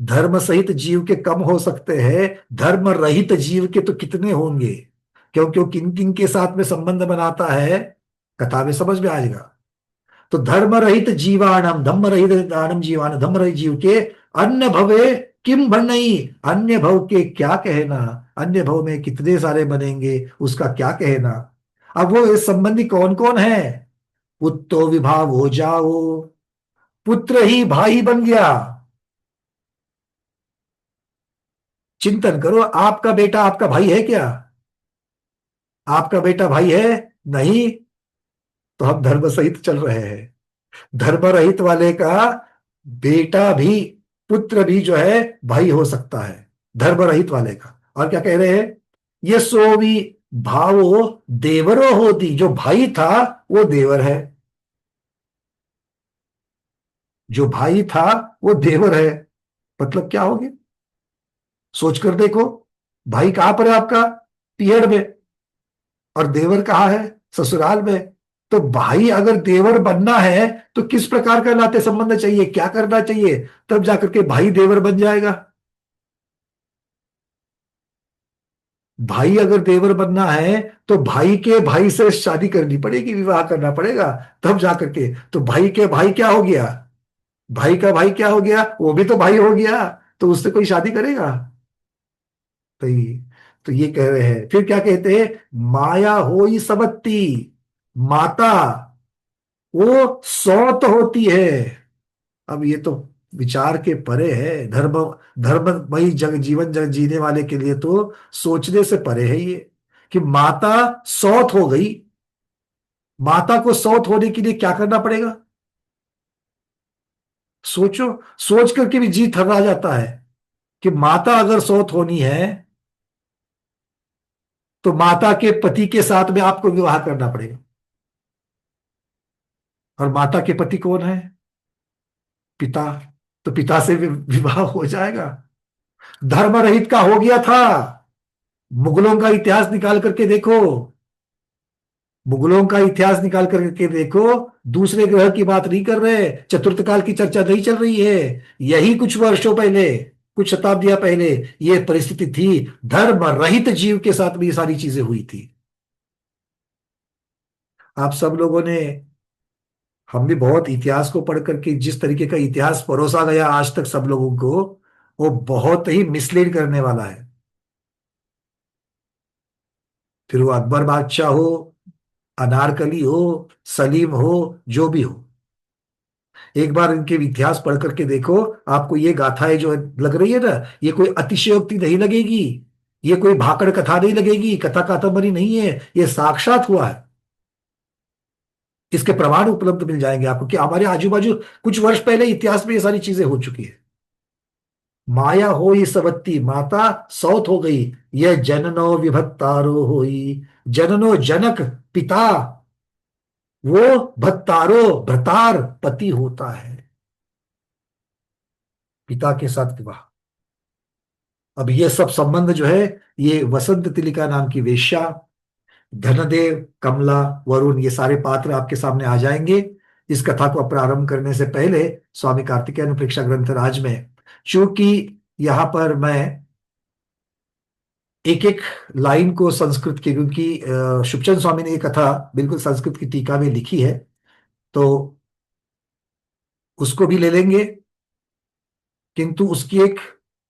धर्म सहित जीव के कम हो सकते हैं, धर्म रहित जीव के तो कितने होंगे। क्यों क्यों किन किन के साथ में संबंध बनाता है, कथा में समझ में आएगा। तो धर्म रहित जीवाणम, धम्म रहित दानम जीवान, धम्म रहित जीव के अन्य भवे किम भरनई, अन्य भव के क्या कहना, अन्य भव में कितने सारे बनेंगे उसका क्या कहना। अब वो इस संबंधी कौन कौन है। पुत्तो विभाव हो जाओ, पुत्र ही भाई बन गया। चिंतन करो, आपका बेटा आपका भाई है क्या? आपका बेटा भाई है? नहीं। तो हम धर्म सहित चल रहे हैं। धर्म रहित वाले का बेटा भी, पुत्र भी जो है भाई हो सकता है, धर्म रहित वाले का। और क्या कह रहे हैं, ये सो भी भावो देवरो होती, जो भाई था वो देवर है, जो भाई था वो देवर है। मतलब क्या हो गया, सोच कर देखो। भाई कहां पर है आपका? पियड़ में। और देवर कहाँ है? ससुराल में। तो भाई अगर देवर बनना है तो किस प्रकार का नाते संबंध चाहिए, क्या करना चाहिए, तब जाकर के भाई देवर बन जाएगा। भाई अगर देवर बनना है तो भाई के भाई से शादी करनी पड़ेगी, विवाह करना पड़ेगा, तब जाकर के। तो भाई के भाई क्या हो गया, भाई का भाई क्या हो गया, वो भी तो भाई हो गया। तो उससे कोई शादी करेगा? तो ये कह रहे हैं, फिर क्या कहते हैं, माया हो ही सबती, माता वो सौत होती है। अब ये तो विचार के परे है, धर्म धर्ममयी जग जीवन जग जीने वाले के लिए तो सोचने से परे है ये, कि माता सौत हो गई। माता को सौत होने के लिए क्या करना पड़ेगा, सोचो। सोच करके भी जी थर्रा जाता है कि माता अगर सौत होनी है तो माता के पति के साथ में आपको विवाह करना पड़ेगा। और माता के पति कौन है? पिता। तो पिता से विवाह हो जाएगा। धर्म रहित का हो गया था। मुगलों का इतिहास निकाल करके देखो, मुगलों का इतिहास निकाल करके देखो, दूसरे ग्रह की बात नहीं कर रहे, चतुर्थ काल की चर्चा नहीं चल रही है। यही कुछ वर्षों पहले, कुछ शताब्दियां पहले यह परिस्थिति थी। धर्म रहित जीव के साथ भी ये सारी चीजें हुई थी। आप सब लोगों ने, हम भी बहुत इतिहास को पढ़ करके, जिस तरीके का इतिहास परोसा गया आज तक सब लोगों को, वो बहुत ही मिसलीड करने वाला है। फिर वो अकबर बादशाह हो, अनारकली हो, सलीम हो, जो भी हो, एक बार इनके इतिहास पढ़ करके देखो। आपको ये गाथाएं जो लग रही है ना, ये कोई अतिशयोक्ति नहीं लगेगी, ये कोई भाकड़ कथा नहीं लगेगी, कथा कादंबरी नहीं है, ये साक्षात हुआ है। इसके प्रमाण उपलब्ध मिल जाएंगे आपको कि हमारे आजू बाजू कुछ वर्ष पहले इतिहास में ये सारी चीजें हो चुकी है। माया हो ही सवत्ती, माता सौत हो गई। यह जननो विभत्तारो होई, जननो जनक पिता, वो भत्तारो भ्रतार पति होता है, पिता के साथ विवाह। अब ये सब संबंध जो है, ये वसंत तिलिका नाम की वेश्या, धनदेव, कमला, वरुण, ये सारे पात्र आपके सामने आ जाएंगे। इस कथा को प्रारंभ करने से पहले स्वामी कार्तिकेय अनुप्रेक्षा ग्रंथ राज में, चूंकि यहां पर मैं एक एक लाइन को संस्कृत की, क्योंकि शुभचंद स्वामी ने ये कथा बिल्कुल संस्कृत की टीका में लिखी है, तो उसको भी ले लेंगे। किंतु उसकी एक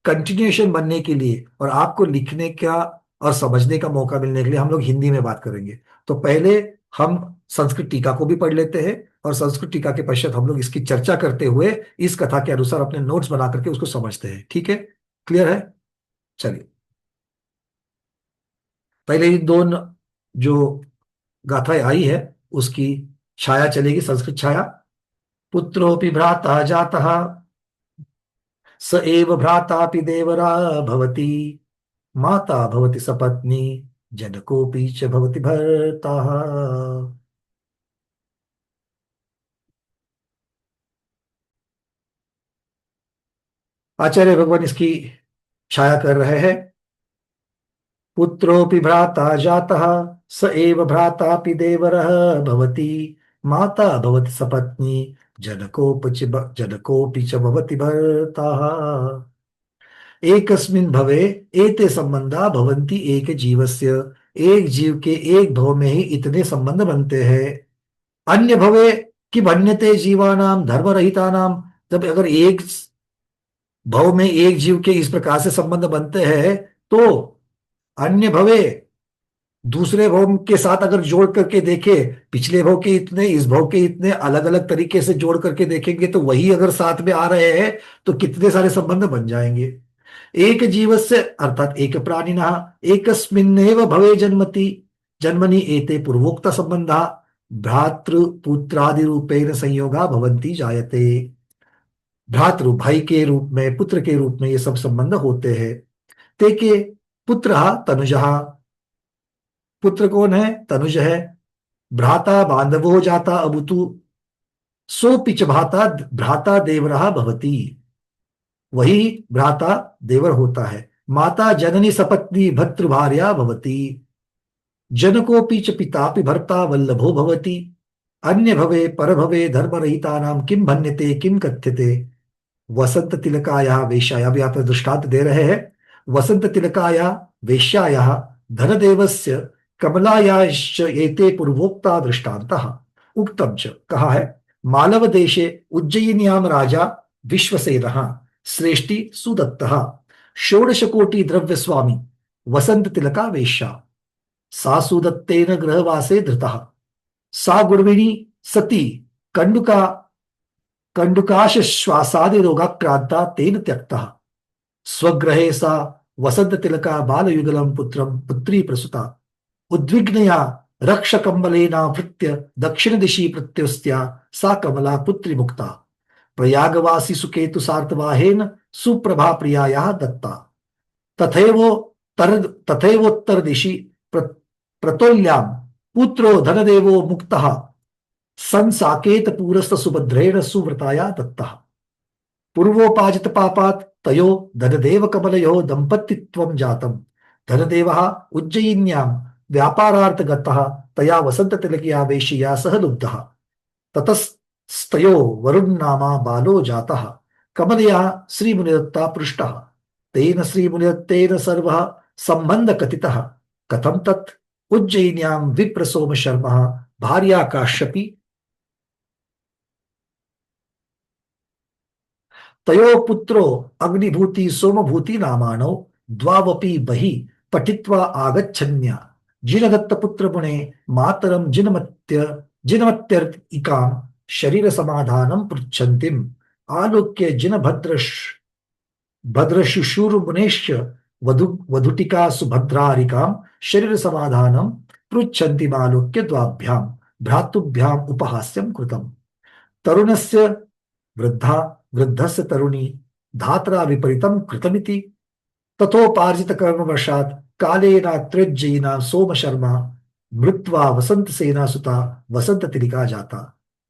कंटिन्यूएशन बनने के लिए और आपको लिखने का और समझने का मौका मिलने के लिए हम लोग हिंदी में बात करेंगे। तो पहले हम संस्कृत टीका को भी पढ़ लेते हैं, और संस्कृत टीका के पश्चात हम लोग इसकी चर्चा करते हुए इस कथा के अनुसार अपने नोट्स बना करके उसको समझते हैं। ठीक है? क्लियर है? चलिए, पहले इन दोनों जो गाथाएं आई है उसकी छाया चलेगी, संस्कृत छाया। पुत्रोपि भ्राता जातः, स एव भ्रातापि देवरा भवति, माता भवति सपत्नी, जनकोऽपि च भवति भर्ता। आचार्य भगवान इसकी छाया कर रहे हैं। पुत्रोऽपि भ्राता जातः, स एव भ्रातापि देवरः भवति, माता भवति सपत्नी, जनकोऽपि च भवति भर्ता। एकस्मिन् भवे एते संबंधा भवन्ति एक जीवस्य। एक जीव के एक भव में ही इतने संबंध बनते हैं। अन्य भवे कि भन्यते जीवानाम धर्मरहितानाम। जब अगर एक भव में एक जीव के इस प्रकार से संबंध बनते हैं, तो अन्य भवे दूसरे भव के साथ अगर जोड़ करके देखे, पिछले भव के इतने इस भव के इतने अलग अलग तरीके से जोड़ करके देखेंगे, तो वही अगर साथ में आ रहे हैं तो कितने सारे संबंध बन जाएंगे। एक जीवस्य अर्थात एक प्राणिनः एकस्मिन्नेव भवे जन्मति जन्मनि एते पूर्वोक्त संबंधा भ्रातृ पुत्रादि रूपेण संयोगा भवन्ति जायते। भ्रातृ भाई के रूप में, पुत्र के रूप में ये सब संबंध होते हैं। ते के पुत्र तनुजः, पुत्र कौन है? तनुज है। भ्राता बांधवो जाता अबुतु, सोपि च भ्राता भ्राता देवरः भवति, वही भ्राता देवर होता है। माता जननी सपत्नी भर्तृभार्या भवति, जनकोपि च पितापि भर्ता वल्लभो भवति। अन्य भवे पर भवे धर्मरहितानां किं भन्यते किं कथ्यते। वसंत तिलकाया वेश्याया, भी आप दृष्टांत दे रहे हैं। वसंत तिलकाया वेश्याया धनदेवस्य कमलायाश्च एते पूर्वोक्ता दृष्टान्तः। उक्तम च, कहा है, मालव देशे उज्जयिन्यां राजा विश्वसेनः श्रेष्ठी सुदत्तः षोडश कोटि द्रव्य स्वामी वसंत तिलका वेश्या। सा सुदत्तेन गृहवासे धृतः, सा गुर्विणी सती कंडुका कंडुकाश श्वासादि रोगाक्रांता तेन त्यक्तः। स्वगृहे सा वसंत तिलका बालयुगलम पुत्रम पुत्री प्रसुता उद्विग्नया रक्षकम्बलेनावृत्य दक्षिण दिशि प्रत्युस्त्या सा कमला पुत्री मुक्ता प्रयागवासी सुकेतु सार्तवाहेन सुप्रभा प्रियाया दत्ता। तथैवोत्तर दिशि प्रतोल्यां पुत्रो धनदेवो मुक्तः सन साकेत पूरस्त सुभद्रेण सुव्रताया दत्तः। पूर्वोपाजित पापात् तयो धनदेव कमलयो दंपतित्वं जातम्। धनदेवः उज्जयिन्यां व्यापारार्थ गतः तया वसंत तिलकया वेश्यया सह लुब्धः। ततस्तयो वरुण नामा बालो जातः। कमलया श्रीमुनिदत्ता पृष्टः। तेन श्रीमुनिदत्तेन सर्वः संबंध कथितः। कथं तत्? उज्जयिन्यां विप्रसोम शर्मः भार्या काश्यपी तयो पुत्रो अग्निभूति सोमभूति नामानो द्वावपि बहि पठित्वा आगच्छन्या जिनदत्त पुत्र मुने मातरम जिनमत्यर्तिकां शरीर समाधानं पृच्छन्तीम् आलोक्य जिन भद्रशुशुर्मुनेश्च वधुटिका सुभद्रारिकां शरीर समाधानं पृच्छन्तीमालोक्य द्वाभ्यां भ्रातुभ्याम् उपहास्यं कृतम्। तरुणस्य वृद्धा वृद्धस्य तरुणी धात्रा विपरीतं कृतमिति तथोपार्जित कर्मवशात् कालेनात्र्यज्जयिना सोम शर्मा मृत्वा वसंत सेना सुता वसंत तिलिका जाता।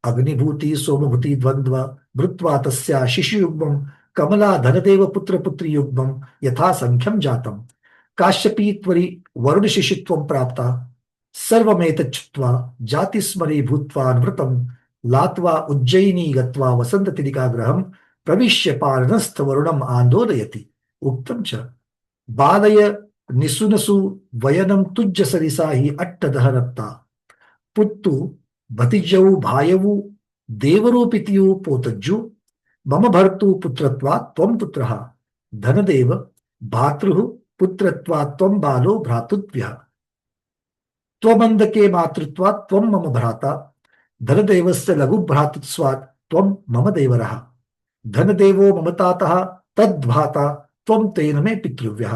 अग्निभूति सोमभूति द्वंद्व मृत्वा तस्या शिशुयुग्मं कमला धनदेव पुत्र पुत्री युग्मं यथा संख्यं जातम्। काश्यपी त्वरि वरुण शिशुत्वं प्राप्ता सर्वमेतच्छ्रुत्वा जातिस्मरे भूत्वा नृतं लात्वा उज्जयिनी गत्वा वसंत तिलिका गृहं प्रविश्य पार्णस्थ वरुणम् आंदोलयति। उक्तं च बालय निसुनसु वयनं तुज्ज सरिसा हि अट्टदह रक्ता पुत्तु भतिजौ भायवु देवरूपितियु पोतज्जु मम भर्तु पुत्रत्वात् त्वं पुत्रः धनदेव भातृः पुत्रत्वात् त्वं बालो भ्रातृव्यः त्वमन्दके मातृत्वात् त्वं मम भ्राता धनदेवस्य लघु भ्रातृत्वात् त्वं मम देवरः धनदेवो मम तातः तद्भ्राता त्वं तेन मे पितृव्यः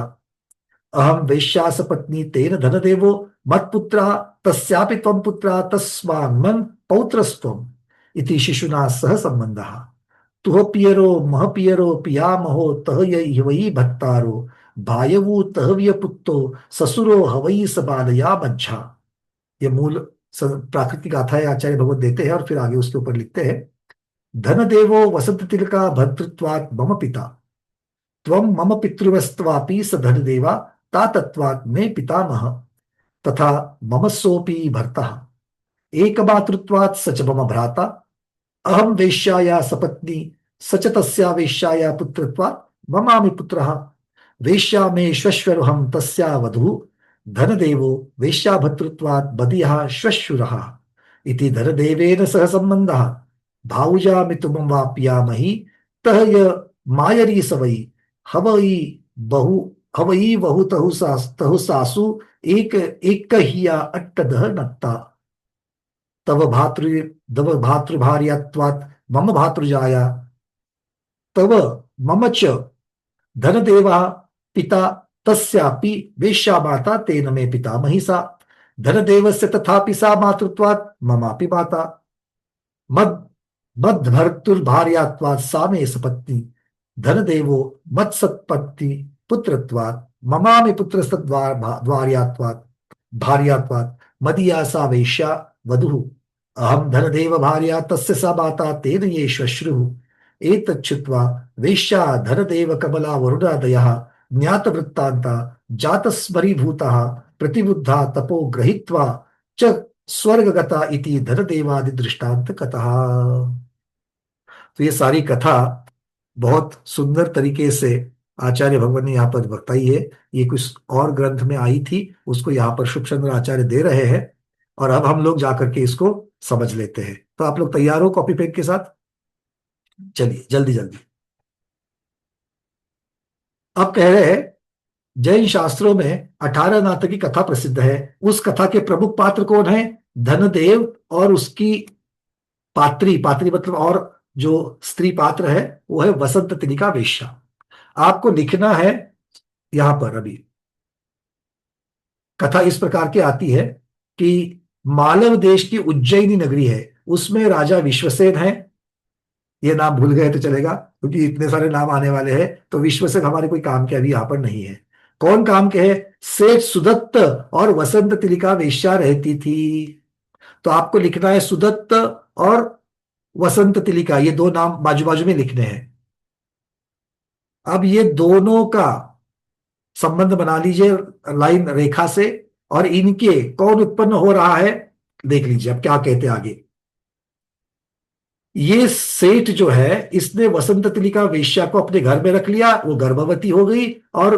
अहं वैश्यास पत्नी तेन धनदेवो मत्पुत्रः तस्यापि त्वं पुत्रः तस्मान्मन् पौत्रस्त्वम् इति शिशुना सह संबंधः। तुह पियरो मह पियरो पियामहो तह य वै भत्तारो भायवु तह व्य पुत्तो ससुरो हवई सबालया मज्झा। ये मूल प्राकृतिक गाथा है, आचार्य भगवत देते हैं और फिर आगे उसके ऊपर लिखते हैं। धनदेवो वसंत तिलका भर्तृत्वात् मम पिता त्वं मम पितृवस्त्वापि स धनदेवा तातत्वात् मे पितामह तथा मम सोऽपि भर्तः एकमातृत्वात् स च मम भ्राता अहं वेश्याया सपत्नी स च तस्या वेश्याया पुत्रत्वात् ममामि पुत्रः वेश्या में श्वश्वरुहं तस्या वधू धनदेवो वेश्याभर्तृत्वात् बदीयः श्वश्रुरः इति धनदेवेन सह संबंधः भावुजामितुमं वाप्यामहि तह य मायरी सवई हवई बहु हवई बहु तहु सासु एक एक हिया अट्टदह नत्ता तव भातृ तव भातृभार्यात्वात् मम भातृजाया तव मम च धनदेवा पिता तस्यापि वेश्या माता तेन मे पितामही सा धनदेवस्य तथापि सा मातृत्वात् ममापि माता मद मद्भर्तुर्भार्यात्वात् सा मे सपत्नी धनदेवो मत्सत्पत्ति पुत्रत्वात् ममामि पुत्रस्तद्वार्यात्वात् भार्यात्वात् मदीया सा वेश्या वधुः अहं धनदेव भार्या तस्य सा माता तेन ये श्वश्रुः एतच्छ्रुत्वा वेश्या धनदेव कमला वरुणादयः ज्ञातवृत्तान्ता जातस्मरीभूतः प्रतिबुद्धा तपो गृहीत्वा च स्वर्गगता इति धनदेवादि दृष्टांत कथा। तो ये सारी कथा बहुत सुंदर तरीके से आचार्य भगवान ने यहाँ पर बताई है। ये कुछ और ग्रंथ में आई थी, उसको यहाँ पर शुभ चंद्र आचार्य दे रहे हैं और अब हम लोग जाकर के इसको समझ लेते हैं। तो आप लोग तैयार हो कॉपी पेन के साथ? चलिए जल्दी जल्दी। अब कह रहे हैं जैन शास्त्रों में 18 नाथ की कथा प्रसिद्ध है। उस कथा के प्रमुख पात्र कौन है? धनदेव और उसकी पात्री, पात्री मतलब और जो स्त्री पात्र है वो है वसंत तिलिका वेश्या। आपको लिखना है यहां पर, अभी कथा इस प्रकार की आती है कि मालव देश की उज्जैनी नगरी है, उसमें राजा विश्वसेन है। ये नाम भूल गए तो चलेगा क्योंकि इतने सारे नाम आने वाले हैं, तो विश्वसेन हमारे कोई काम के अभी यहां पर नहीं है। कौन काम के है? सेठ सुदत्त और वसंत तिलिका वेश्या रहती थी। तो आपको लिखना है सुदत्त और वसंत तिलिका, ये दो नाम बाजू बाजू में लिखने हैं। अब ये दोनों का संबंध बना लीजिए लाइन रेखा से, और इनके कौन उत्पन्न हो रहा है देख लीजिए। अब क्या कहते हैं आगे। ये सेठ जो है इसने वसंत तिलिका वेश्या को अपने घर में रख लिया, वो गर्भवती हो गई और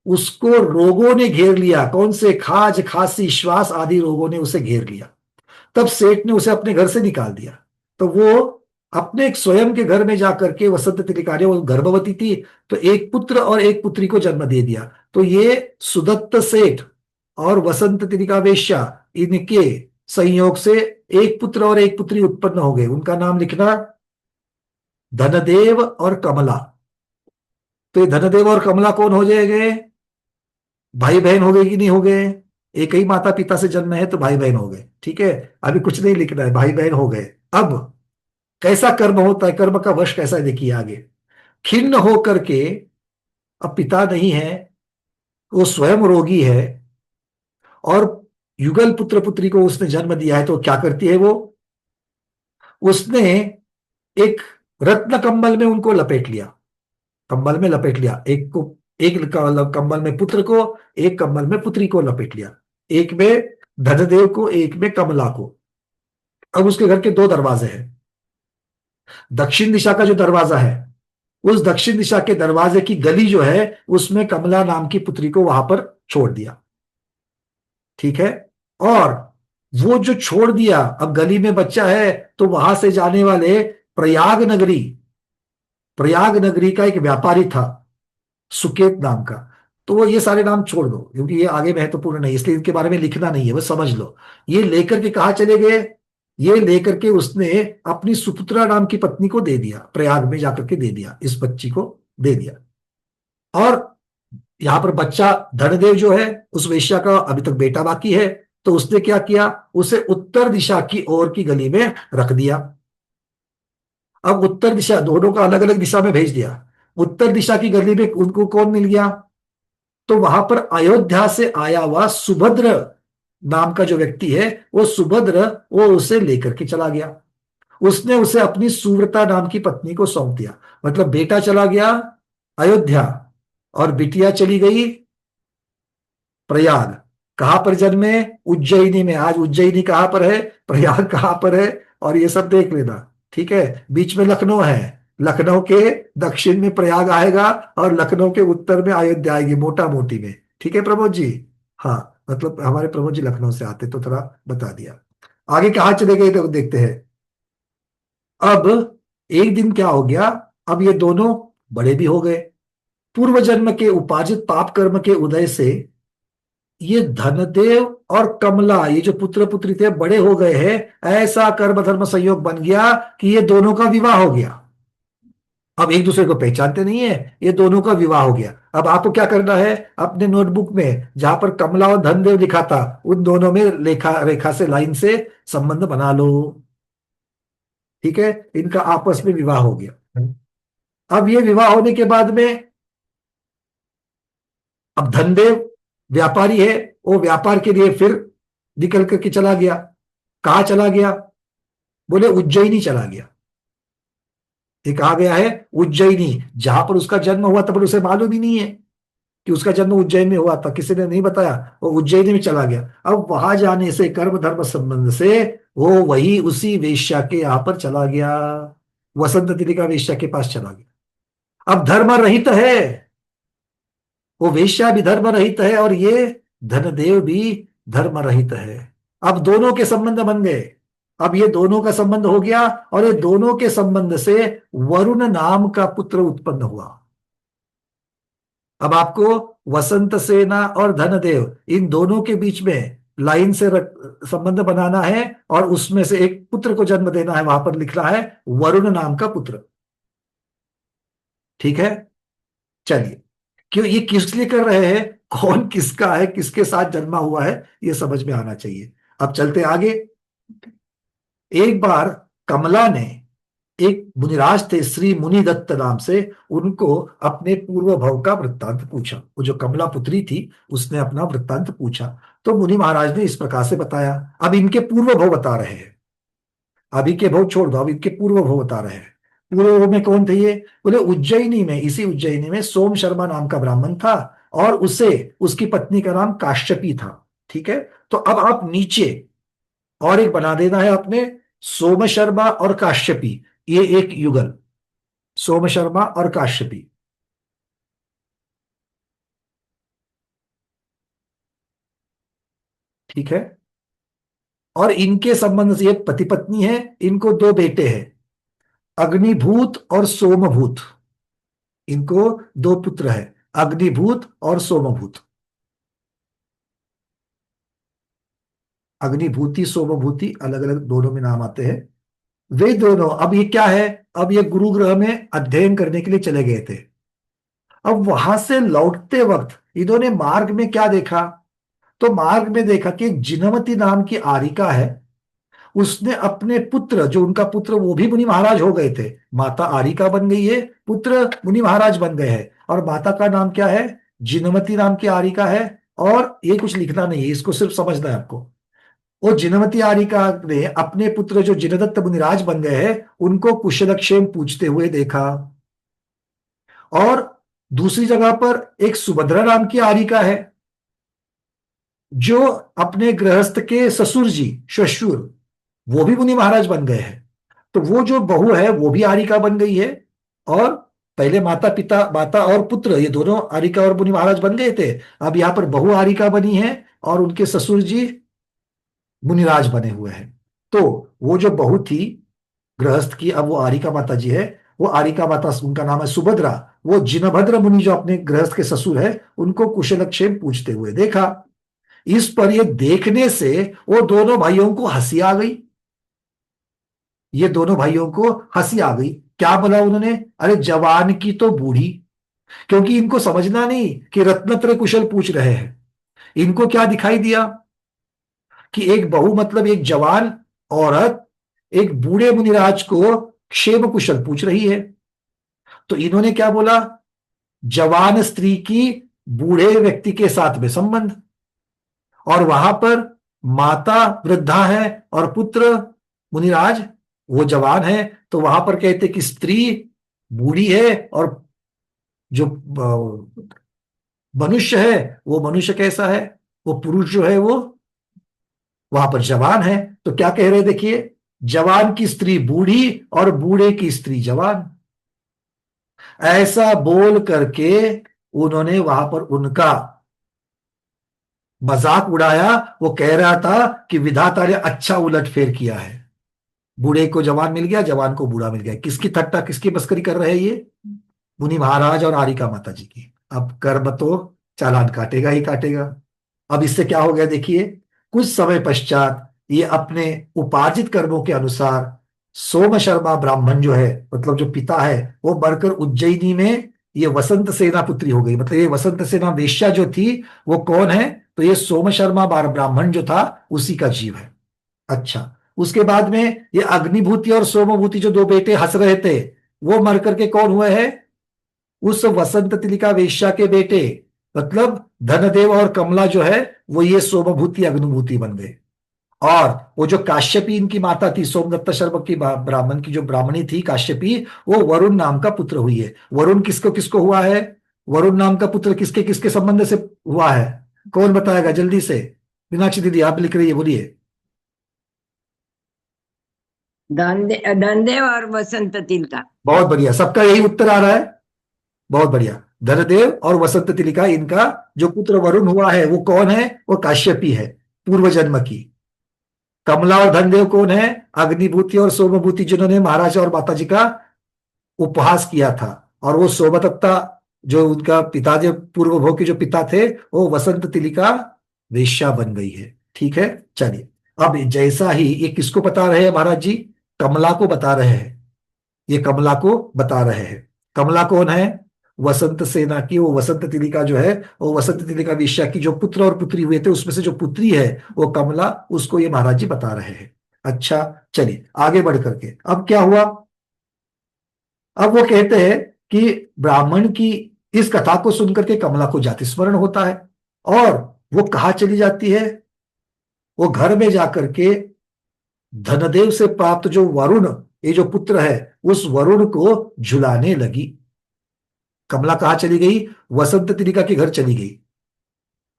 उसको रोगों ने घेर लिया। कौन से? खाज, खांसी, श्वास आदि रोगों ने उसे घेर लिया। तब सेठ ने उसे अपने घर से निकाल दिया। तो वो अपने स्वयं के घर में जाकर के वसंत तिलिका ने, वो गर्भवती थी, तो एक पुत्र और एक पुत्री को जन्म दे दिया। तो ये सुदत्त सेठ और वसंत तिलिका वेश्या, इनके संयोग से एक पुत्र और एक पुत्री उत्पन्न हो गए। उनका नाम लिखना धनदेव और कमला। तो ये धनदेव और कमला कौन हो जाएंगे? भाई बहन हो गए कि नहीं हो गए? एक ही माता पिता से जन्म है तो भाई बहन हो गए। ठीक है, अभी कुछ नहीं लिखना है, भाई बहन हो गए। अब कैसा कर्म होता है, कर्म का वश कैसा है देखिए आगे। खिन्न होकर के, अब पिता नहीं है, वो स्वयं रोगी है और युगल पुत्र पुत्री को उसने जन्म दिया है, तो क्या करती है वो? उसने एक रत्न कंबल में उनको लपेट लिया, कंबल में लपेट लिया। एक को, एक कंबल में पुत्र को, एक कंबल में पुत्री को लपेट लिया, एक में धनदेव को, एक में कमला को। अब उसके घर के दो दरवाजे हैं। दक्षिण दिशा का जो दरवाजा है, उस दक्षिण दिशा के दरवाजे की गली जो है उसमें कमला नाम की पुत्री को वहां पर छोड़ दिया। ठीक है, और वो जो छोड़ दिया, अब गली में बच्चा है तो वहां से जाने वाले प्रयाग नगरी का एक व्यापारी था सुकेत नाम का। तो वो, ये सारे नाम छोड़ दो क्योंकि ये आगे महत्वपूर्ण नहीं, इसलिए इनके बारे में लिखना नहीं है, बस समझ लो। ये लेकर के कहा चले गए? ये लेकर के उसने अपनी सुपुत्रा नाम की पत्नी को दे दिया, प्रयाग में जाकर के दे दिया, इस बच्ची को दे दिया। और यहां पर बच्चा धनदेव जो है उस वेश्या का अभी तक बेटा बाकी है, तो उसने क्या किया? उसे उत्तर दिशा की ओर की गली में रख दिया। अब उत्तर दिशा, दोनों का अलग अलग दिशा में भेज दिया। उत्तर दिशा की गली में उनको कौन मिल गया? तो वहां पर अयोध्या से आया हुआ सुभद्र नाम का जो व्यक्ति है, वो सुभद्र, वो उसे लेकर के चला गया। उसने उसे अपनी सुव्रता नाम की पत्नी को सौंप दिया। मतलब बेटा चला गया अयोध्या और बिटिया चली गई प्रयाग। कहां पर जन्मे? उज्जैनी में। आज उज्जैनी कहां पर है, प्रयाग कहां पर है, और ये सब देख लेना। ठीक है, बीच में लखनऊ है, लखनऊ के दक्षिण में प्रयाग आएगा और लखनऊ के उत्तर में अयोध्या आएगी, मोटा मोटी में। ठीक है प्रमोद जी। हाँ, मतलब हमारे प्रमोद जी लखनऊ से आते, तो थोड़ा बता दिया। आगे कहाँ चले गए तो देखते हैं। अब एक दिन क्या हो गया, अब ये दोनों बड़े भी हो गए। पूर्व जन्म के उपार्जित पाप कर्म के उदय से ये धनदेव और कमला, ये जो पुत्र पुत्री थे, बड़े हो गए हैं। ऐसा कर्म धर्म संयोग बन गया कि ये दोनों का विवाह हो गया। अब एक दूसरे को पहचानते नहीं है, ये दोनों का विवाह हो गया। अब आपको क्या करना है, अपने नोटबुक में जहां पर कमला और धनदेव लिखा था, उन दोनों में रेखा रेखा से, लाइन से संबंध बना लो। ठीक है, इनका आपस में विवाह हो गया। अब ये विवाह होने के बाद में, अब धनदेव व्यापारी है, वो व्यापार के लिए फिर निकल करके चला गया। कहा चला गया, बोले उज्जैनी चला गया। ये कहा गया है उज्जैनी, जहां पर उसका जन्म हुआ था, पर उसे मालूम ही नहीं है कि उसका जन्म उज्जैन में हुआ था, किसी ने नहीं बताया। वो उज्जैनी में चला गया। अब वहां जाने से, कर्म धर्म संबंध से, वो वही उसी वेश्या के यहां पर चला गया, वसंत तिलिका वेश्या के पास चला गया। अब धर्म रहित है, वो वेश्या भी धर्म रहित है और ये धनदेव भी धर्म रहित है। अब दोनों के संबंध बन गए। अब ये दोनों का संबंध हो गया और ये दोनों के संबंध से वरुण नाम का पुत्र उत्पन्न हुआ। अब आपको वसंत सेना और धनदेव, इन दोनों के बीच में लाइन से संबंध बनाना है और उसमें से एक पुत्र को जन्म देना है। वहां पर लिखना है वरुण नाम का पुत्र। ठीक है, चलिए। क्यों ये किस लिए कर रहे हैं, कौन किसका है, किसके साथ जन्मा हुआ है, ये समझ में आना चाहिए। अब चलते आगे। एक बार कमला ने, एक मुनिराज थे श्री मुनिदत्त नाम से, उनको अपने पूर्व भव का वृत्तांत पूछा। वो जो कमला पुत्री थी, उसने अपना वृत्तांत पूछा। तो मुनि महाराज ने इस प्रकार से बताया। अब इनके पूर्व भव बता रहे हैं, अभी के भव छोड़ दो, अब इनके पूर्व भव बता रहे हैं। पूर्व भव में कौन थे ये, बोले उज्जैनी में, इसी उज्जैनी में सोम शर्मा नाम का ब्राह्मण था और उसे, उसकी पत्नी का नाम काश्यपी था। ठीक है, तो अब आप नीचे और एक बना देना है अपने, सोम शर्मा और काश्यपी, ये एक युगल, सोम शर्मा और काश्यपी। ठीक है, और इनके संबंध से ये पति पत्नी है, इनको दो बेटे हैं, अग्निभूत और सोमभूत। इनको दो पुत्र है, अग्निभूत और सोमभूत। अग्निभूति सोमभूति अलग अलग दोनों में नाम आते हैं। वे दोनों, अब ये क्या है, अब ये गुरु ग्रह में अध्ययन करने के लिए चले गए थे। अब वहां से लौटते वक्त इन्होंने मार्ग में क्या देखा, तो मार्ग में देखा कि एक जिनवती नाम की आरिका है। उसने अपने पुत्र, जो उनका पुत्र, वो भी मुनि महाराज हो गए थे। माता आरिका बन गई है, पुत्र मुनि महाराज बन गए हैं। और माता का नाम क्या है, जिनवती नाम की आरिका है। और ये कुछ लिखना नहीं है, इसको सिर्फ समझना है आपको। वो जिनवती आरिका ने अपने पुत्र जो जिनदत्त मुनिराज बन गए हैं, उनको कुशलक्षेम पूछते हुए देखा। और दूसरी जगह पर एक सुभद्रा नाम की आरिका है, जो अपने गृहस्थ के ससुर जी, श्वशुर, वो भी मुनि महाराज बन गए हैं। तो वो जो बहू है वो भी आरिका बन गई है। और पहले माता पिता, माता और पुत्र, ये दोनों आरिका और मुनि महाराज बन गए थे। अब यहाँ पर बहू आरिका बनी है और उनके ससुर जी मुनिराज बने हुए हैं। तो वो जो बहू थी गृहस्थ की, अब वो आरिका माता जी है। वो आरिका माता, उनका नाम है सुभद्रा। वो जिनभद्र मुनि जो अपने गृहस्थ के ससुर है, उनको कुशलक्षेम पूछते हुए देखा। इस पर ये देखने से वो दोनों भाइयों को हंसी आ गई। ये दोनों भाइयों को हंसी आ गई। क्या बोला उन्होंने, अरे जवान की तो बूढ़ी। क्योंकि इनको समझना नहीं कि रत्नत्र कुशल पूछ रहे हैं। इनको क्या दिखाई दिया कि एक बहू, मतलब एक जवान औरत, एक बूढ़े मुनिराज को क्षेम कुशल पूछ रही है। तो इन्होंने क्या बोला, जवान स्त्री की बूढ़े व्यक्ति के साथ में संबंध। और वहां पर माता वृद्धा है और पुत्र मुनिराज वो जवान है। तो वहां पर कहते कि स्त्री बूढ़ी है और जो मनुष्य है, वो मनुष्य कैसा है, वो पुरुष जो है वो वहां पर जवान है। तो क्या कह रहे हैं देखिए, जवान की स्त्री बूढ़ी और बूढ़े की स्त्री जवान। ऐसा बोल करके उन्होंने वहां पर उनका मजाक उड़ाया। वो कह रहा था कि विधाता ने अच्छा उलटफेर किया है, बूढ़े को जवान मिल गया, जवान को बूढ़ा मिल गया। किसकी ठट्टा, किसकी मस्करी कर रहे हैं ये? मुनि महाराज और आरिका माता जी की। अब कर्म तो चालान काटेगा ही काटेगा। अब इससे क्या हो गया देखिए, कुछ समय पश्चात ये अपने उपार्जित कर्मों के अनुसार सोम शर्मा ब्राह्मण जो है, मतलब जो पिता है, वो मरकर उज्जैनी में ये वसंत सेना पुत्री हो गई। मतलब ये वसंत सेना वेश्या जो थी वो कौन है? तो ये सोम शर्मा ब्राह्मण जो था उसी का जीव है। अच्छा, उसके बाद में ये अग्निभूति और सोमभूति जो दो बेटे हंस रहे थे, वो मर करके कौन हुए हैं? उस वसंत तिलिका वेश्या के बेटे, मतलब धनदेव और कमला जो है वो ये सोमभूति अग्निभूति बन गए। और वो जो काश्यपी इनकी माता थी, सोमदत्त शर्मा की ब्राह्मण की जो ब्राह्मणी थी काश्यपी, वो वरुण नाम का पुत्र हुई है। वरुण किसको किसको हुआ है? वरुण नाम का पुत्र किसके किसके संबंध से हुआ है? कौन बताएगा जल्दी से? मीनाक्षी दीदी आप लिख रही है, बोलिए। धनदेव और वसंत तिलका। बहुत बढ़िया, सबका यही उत्तर आ रहा है। बहुत बढ़िया। धनदेव और वसंत तिलिका, इनका जो पुत्र वरुण हुआ है वो कौन है? वो काश्यपी है, पूर्व जन्म की। कमला और धनदेव कौन है? अग्निभूति और सोमभूति, जिन्होंने महाराजा और माता जी का उपहास किया था। और वो सोमदत्ता, जो उनका पिता, जो पूर्व भोग के जो पिता थे, वो वसंत तिलिका वेश्या बन गई है। ठीक है, चलिए। अब जैसा ही ये किसको बता रहे हैं महाराज जी? कमला को बता रहे हैं। ये कमला को बता रहे हैं। कमला कौन है? वसंत सेना की वो वसंत तिलिका जो है, वो वसंत तिलिका वेश्या की जो पुत्र और पुत्री हुए थे उसमें से जो पुत्री है वो कमला, उसको ये महाराज जी बता रहे हैं। अच्छा, चलिए आगे बढ़ करके अब क्या हुआ। अब वो कहते हैं कि ब्राह्मण की इस कथा को सुनकर के कमला को जाति स्मरण होता है, और वो कहा चली जाती है? वो घर में जाकर के धनदेव से प्राप्त जो वरुण, ये जो पुत्र है, उस वरुण को झुलाने लगी। कमला कहाँ चली गई? वसंत तिलिका के घर चली गई।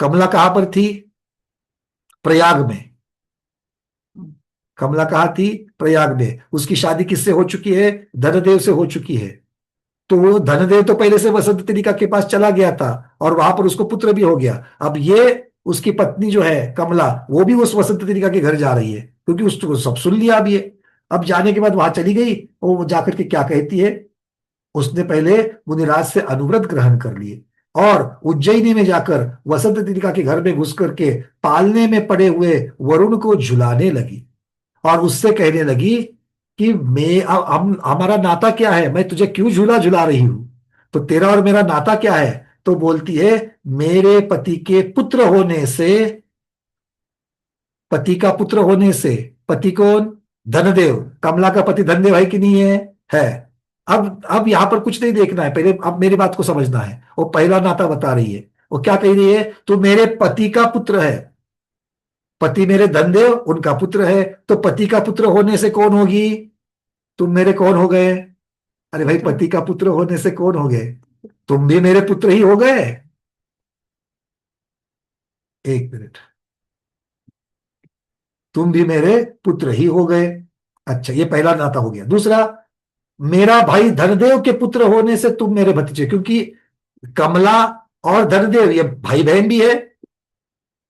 कमला कहां पर थी? प्रयाग में। कमला कहाँ थी? प्रयाग में। उसकी शादी किससे हो चुकी है? धनदेव से हो चुकी है। तो वो धनदेव तो पहले से वसंत तिलिका के पास चला गया था, और वहां पर उसको पुत्र भी हो गया। अब ये उसकी पत्नी जो है कमला, वो भी उस वसंत तिलिका के घर जा रही है, क्योंकि उसको सब सुन लिया अब ये। अब जाने के बाद वहां चली गई, और वो जाकर के क्या कहती है? उसने पहले मुनिराज से अनुव्रत ग्रहण कर लिए, और उज्जैनी में जाकर वसंत तिलिका के घर में घुस करके पालने में पड़े हुए वरुण को झुलाने लगी। और उससे कहने लगी कि मैं हम हमारा नाता क्या है, मैं तुझे क्यों झूला झुला रही हूं, तो तेरा और मेरा नाता क्या है? तो बोलती है, मेरे पति के पुत्र होने से, पति का पुत्र होने से। पति कौन? धनदेव। कमला का पति धनदेव है कि नहीं है? है। अब यहां पर कुछ नहीं देखना है, पहले अब मेरी बात को समझना है। वो पहला नाता बता रही है। वो क्या कह रही है? तू मेरे पति का पुत्र है। पति मेरे धनदेव, उनका पुत्र है, तो पति का पुत्र होने से कौन होगी? तुम मेरे कौन हो गए? अरे भाई, पति का पुत्र होने से कौन हो गए? तुम भी मेरे पुत्र ही हो गए। एक मिनट, तुम भी मेरे पुत्र ही हो गए। अच्छा, ये पहला नाता हो गया। दूसरा, मेरा भाई धनदेव के पुत्र होने से तुम मेरे भतीजे, क्योंकि कमला और धनदेव ये भाई बहन भी है,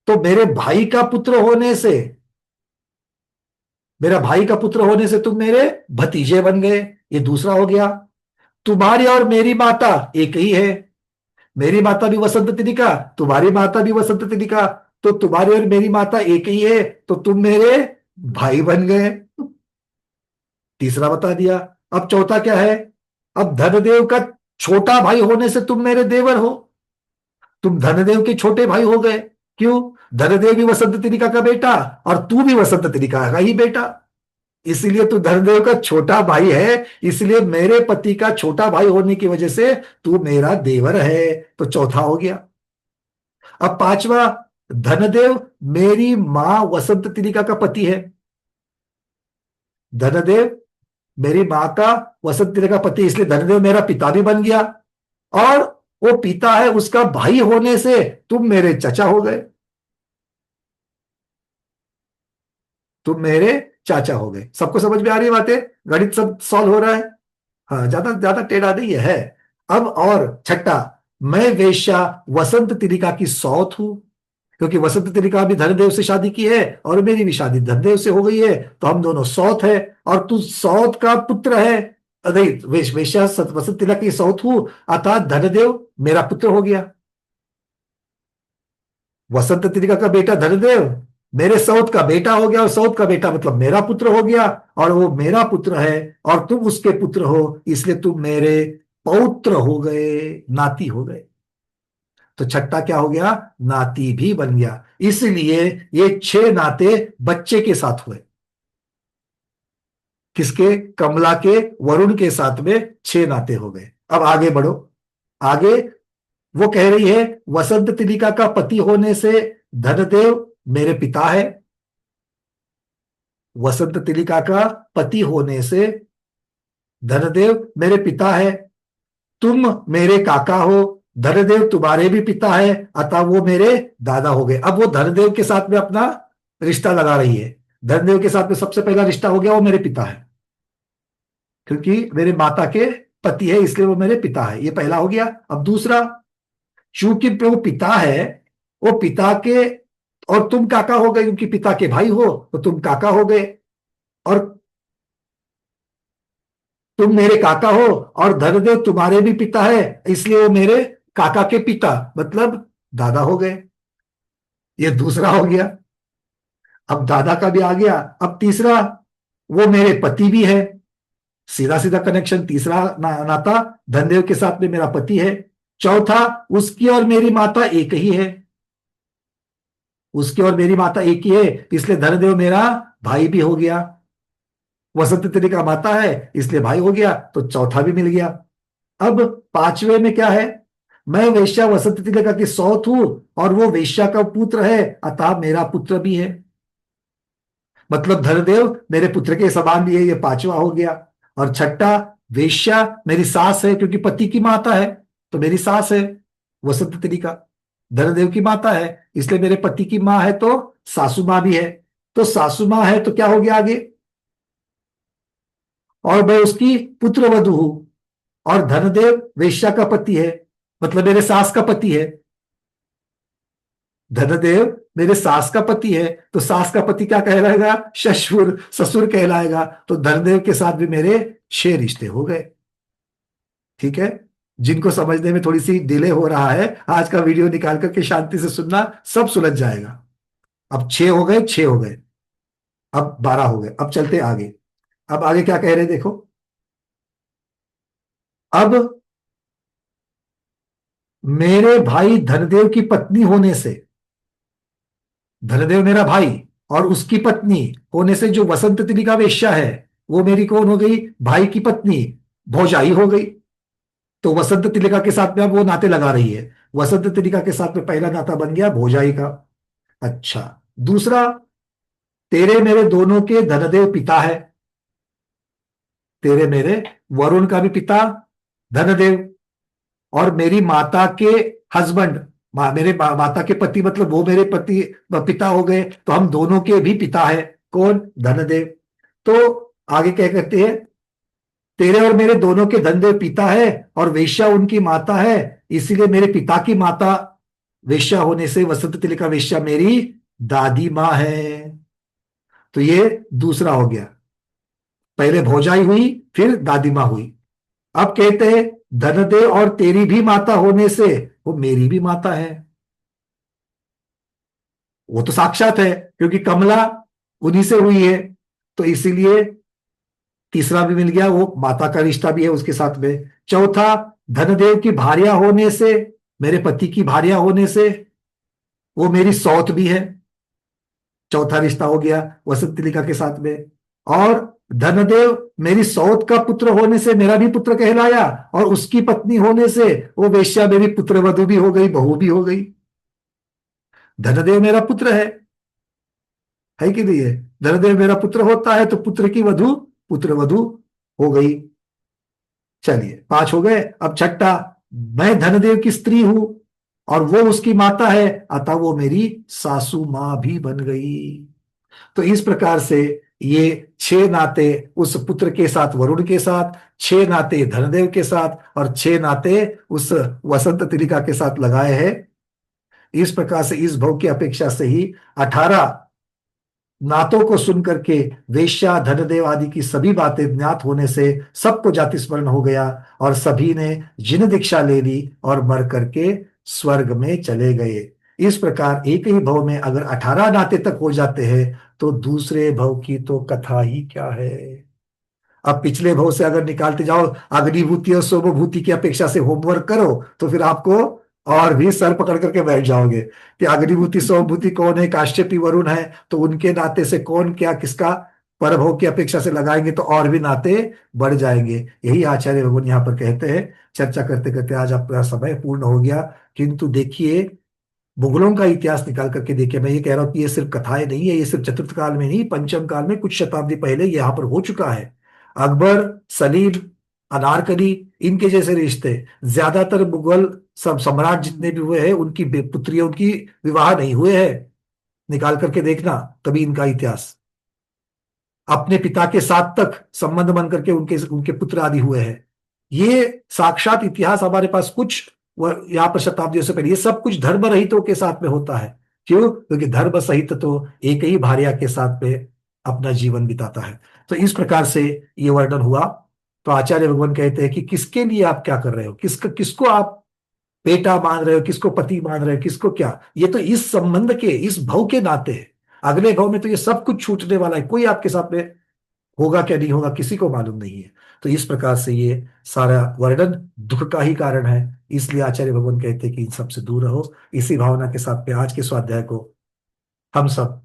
तो मेरे भाई का पुत्र होने से, मेरा भाई का पुत्र होने से तुम मेरे भतीजे बन गए। ये दूसरा हो गया। तुम्हारी और मेरी माता एक ही है। मेरी माता भी वसंत तिलिका, तुम्हारी माता भी वसंत तिलिका, तो तुम्हारी और मेरी माता एक ही है, तो तुम मेरे भाई बन गए। तीसरा बता दिया। अब चौथा क्या है? अब धनदेव का छोटा भाई होने से तुम मेरे देवर हो, तुम धनदेव के छोटे भाई हो गए। क्यों? धनदेव भी वसंत तिलिका का बेटा, और तू भी वसंत तिलिका का ही बेटा, इसीलिए तू धनदेव का छोटा भाई है। इसलिए मेरे पति का छोटा भाई होने की वजह से तू मेरा देवर है। तो चौथा हो गया। अब पांचवा, धनदेव मेरी मां वसंत तिलिका का पति है। धनदेव मेरी मां का वसंत तिलिका का पति, इसलिए धनदेव मेरा पिता भी बन गया, और वो पिता है उसका भाई होने से तुम मेरे चाचा हो गए। तुम मेरे चाचा हो गए। सबको समझ में आ रही है बातें? गणित सब सॉल्व हो रहा है? हाँ, ज्यादा ज्यादा टेढ़ा नहीं है। अब और छठा, मैं वेश्या वसंत तिलिका की सौत हूं, क्योंकि वसंत तिलिका भी धनदेव से शादी की है और मेरी भी शादी धनदेव से हो गई है, तो हम दोनों सौत है। और तू सौत का पुत्र है, नहीं वेश्या वसंत तिलक की सौत हूं, अर्थात धनदेव मेरा पुत्र हो गया। वसंत तिलका का बेटा धनदेव मेरे सौत का बेटा हो गया, और सौत का बेटा मतलब मेरा पुत्र हो गया, और वो मेरा पुत्र है और तुम उसके पुत्र हो, इसलिए तुम मेरे पौत्र हो गए, नाती हो गए। तो छठा क्या हो गया, नाती भी बन गया। इसलिए ये 6 नाते बच्चे के साथ हुए। किसके, कमला के, वरुण के साथ में 6 नाते हो गए। अब आगे बढ़ो, आगे वो कह रही है वसंत तिलिका का पति होने से धनदेव मेरे पिता है। वसंत तिलिका का पति होने से धनदेव मेरे पिता है। तुम मेरे काका हो, धनदेव तुम्हारे भी पिता है, अतः वो मेरे दादा हो गए। अब वो धनदेव के साथ में अपना रिश्ता लगा रही है। धनदेव के साथ में सबसे पहला रिश्ता हो गया, वो मेरे पिता है, क्योंकि मेरे माता के पति है, इसलिए वो मेरे पिता है, ये पहला हो गया। अब दूसरा, चूंकि वो पिता है, वो पिता के, और तुम काका हो गए, क्योंकि पिता के भाई हो तो तुम काका हो गए, और तुम मेरे काका हो, और धनदेव तुम्हारे भी पिता है, इसलिए वो मेरे काका के पिता मतलब दादा हो गए। ये दूसरा हो गया। अब दादा का भी आ गया। अब तीसरा, वो मेरे पति भी है, सीधा सीधा कनेक्शन, तीसरा नाता धनदेव के साथ में मेरा पति है। चौथा, उसकी और मेरी माता एक ही है, उसकी और मेरी माता एक ही है, इसलिए धनदेव मेरा भाई भी हो गया। वसंत तिलका माता है इसलिए भाई हो गया, तो चौथा भी मिल गया। अब पांचवे में क्या है, मैं वेश्या वसंत तिलका की सौत हूं, और वो वेश्या का पुत्र है, अतः मेरा पुत्र भी है, मतलब धनदेव मेरे पुत्र के समान भी है, ये पांचवा हो गया। और छठा, वेश्या मेरी सास है, क्योंकि पति की माता है तो मेरी सास है वसंत तिलका, धनदेव की माता है इसलिए मेरे पति की मां है, तो सासू मां भी है। तो सासू मां है तो क्या हो गया आगे, और मैं उसकी पुत्र वधु हूं, और धनदेव वेश्या का पति है, मतलब मेरे सास का पति है। धनदेव मेरे सास का पति है, तो सास का पति क्या कहलाएगा, ससुर, ससुर कहलाएगा। तो धनदेव के साथ भी मेरे 6 रिश्ते हो गए। ठीक है, जिनको समझने में थोड़ी सी डिले हो रहा है, आज का वीडियो निकाल करके शांति से सुनना, सब सुलझ जाएगा। अब 6 हो गए, 6 हो गए, अब 12 हो गए। अब चलते आगे। अब आगे क्या कह रहे हैं देखो। अब मेरे भाई धनदेव की पत्नी होने से, धनदेव मेरा भाई और उसकी पत्नी होने से जो वसंत तिलिका वेश्या है, वो मेरी कौन हो गई, भाई की पत्नी, भौजाई हो गई। तो वसंत तिलिका के साथ में अब वो नाते लगा रही है। वसंत तिलिका के साथ में पहला नाता बन गया भौजाई का। अच्छा, दूसरा, तेरे मेरे दोनों के धनदेव पिता है, तेरे मेरे वरुण का भी पिता धनदेव, और मेरी माता के हस्बैंड, मेरे माता के पति मतलब वो मेरे पति पिता हो गए, तो हम दोनों के भी पिता है, कौन, धनदेव। तो आगे क्या कहते हैं, तेरे और मेरे दोनों के धनदेव पिता है, और वेश्या उनकी माता है, इसीलिए मेरे पिता की माता वेश्या होने से वसंत तिलिका वेश्या मेरी दादी माँ है। तो ये दूसरा हो गया, पहले भौजाई हुई फिर दादी माँ हुई। अब कहते हैं धनदेव और तेरी भी माता होने से वो मेरी भी माता है, वो तो साक्षात है, क्योंकि कमला उन्हीं से हुई है, तो इसीलिए तीसरा भी मिल गया, वो माता का रिश्ता भी है उसके साथ में। चौथा, धनदेव की भार्या होने से, मेरे पति की भार्या होने से वो मेरी सौत भी है, चौथा रिश्ता हो गया वसंत तिलिका के साथ में। और धनदेव मेरी सौत का पुत्र होने से मेरा भी पुत्र कहलाया, और उसकी पत्नी होने से वो वेश्या मेरी पुत्र वधु भी हो गई, बहू भी हो गई। धनदेव मेरा पुत्र है कि नहीं है, धनदेव मेरा पुत्र होता है तो पुत्र की वधु पुत्र वधु हो गई। चलिए 5 हो गए। अब छठा, मैं धनदेव की स्त्री हूं और वो उसकी माता है, अतः वो मेरी सासू मां भी बन गई। तो इस प्रकार से ये 6 नाते उस पुत्र के साथ, वरुण के साथ, 6 नाते धनदेव के साथ, और 6 नाते उस वसंत तिलिका के साथ लगाए हैं। इस प्रकार से इस भव की अपेक्षा से ही 18 नातों को सुन करके वेश्या धनदेव आदि की सभी बातें ज्ञात होने से सबको जाति स्मरण हो गया, और सभी ने जिन दीक्षा ले ली और मर करके स्वर्ग में चले गए। इस प्रकार एक ही भव में अगर 18 नाते तक हो जाते हैं तो दूसरे भव की तो कथा ही क्या है। अब पिछले भव से अगर निकालते जाओ अग्निभूति और सोमभूति की अपेक्षा से होमवर्क करो तो फिर आपको और भी सर पकड़ करके बैठ जाओगे कि अग्निभूति सोमभूति कौन है, काश्यपी वरुण है, तो उनके नाते से कौन क्या किसका परभव की अपेक्षा से लगाएंगे तो और भी नाते बढ़ जाएंगे। यही आचार्य भगवान यहाँ पर कहते हैं। चर्चा करते करते आज अपना समय पूर्ण हो गया, किंतु देखिए मुगलों का इतिहास निकाल करके देखिए। मैं ये कह रहा हूँ कि ये सिर्फ कथाएं नहीं है, ये सिर्फ चतुर्थ काल में नहीं, पंचम काल में कुछ शताब्दी पहले यहाँ पर हो चुका है। अकबर, सलीम, अनारकली, इनके जैसे रिश्ते, ज्यादातर मुगल सब सम्राट जितने भी हुए हैं उनकी पुत्रियों की विवाह नहीं हुए हैं। निकाल करके देखना कभी इनका इतिहास। अपने पिता के साथ तक संबंध बन करके उनके उनके पुत्र आदि हुए हैं। ये साक्षात इतिहास हमारे पास कुछ यहाँ पर शताब्दियों से पहले, ये सब कुछ धर्म रहितों के साथ में होता है। क्यों? क्योंकि धर्म सहित तो एक ही भार्या के साथ में अपना जीवन बिताता है। तो इस प्रकार से ये वर्णन हुआ। तो आचार्य भगवान कहते हैं कि किसके लिए आप क्या कर रहे हो, किसको आप बेटा मान रहे हो, किसको पति मान रहे हो, किसको क्या, ये तो इस संबंध के, इस भव के नाते है। अगले भव में तो ये सब कुछ छूटने वाला है, कोई आपके साथ में होगा क्या नहीं होगा किसी को मालूम नहीं है। तो इस प्रकार से ये सारा वर्णन दुख का ही कारण है। इसलिए आचार्य भगवान कहते हैं कि इन सब से दूर रहो। इसी भावना के साथ में आज के स्वाध्याय को हम सब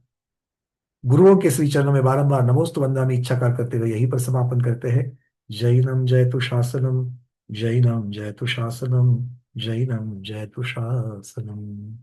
गुरुओं के श्री चरणों में बारंबार नमोस्तु वंदनामि इच्छाकार करते हुए यहीं पर समापन करते हैं। जैनम जयतु शासनम, जैनम जयतु शासनम, जैनम जयतु शासनम।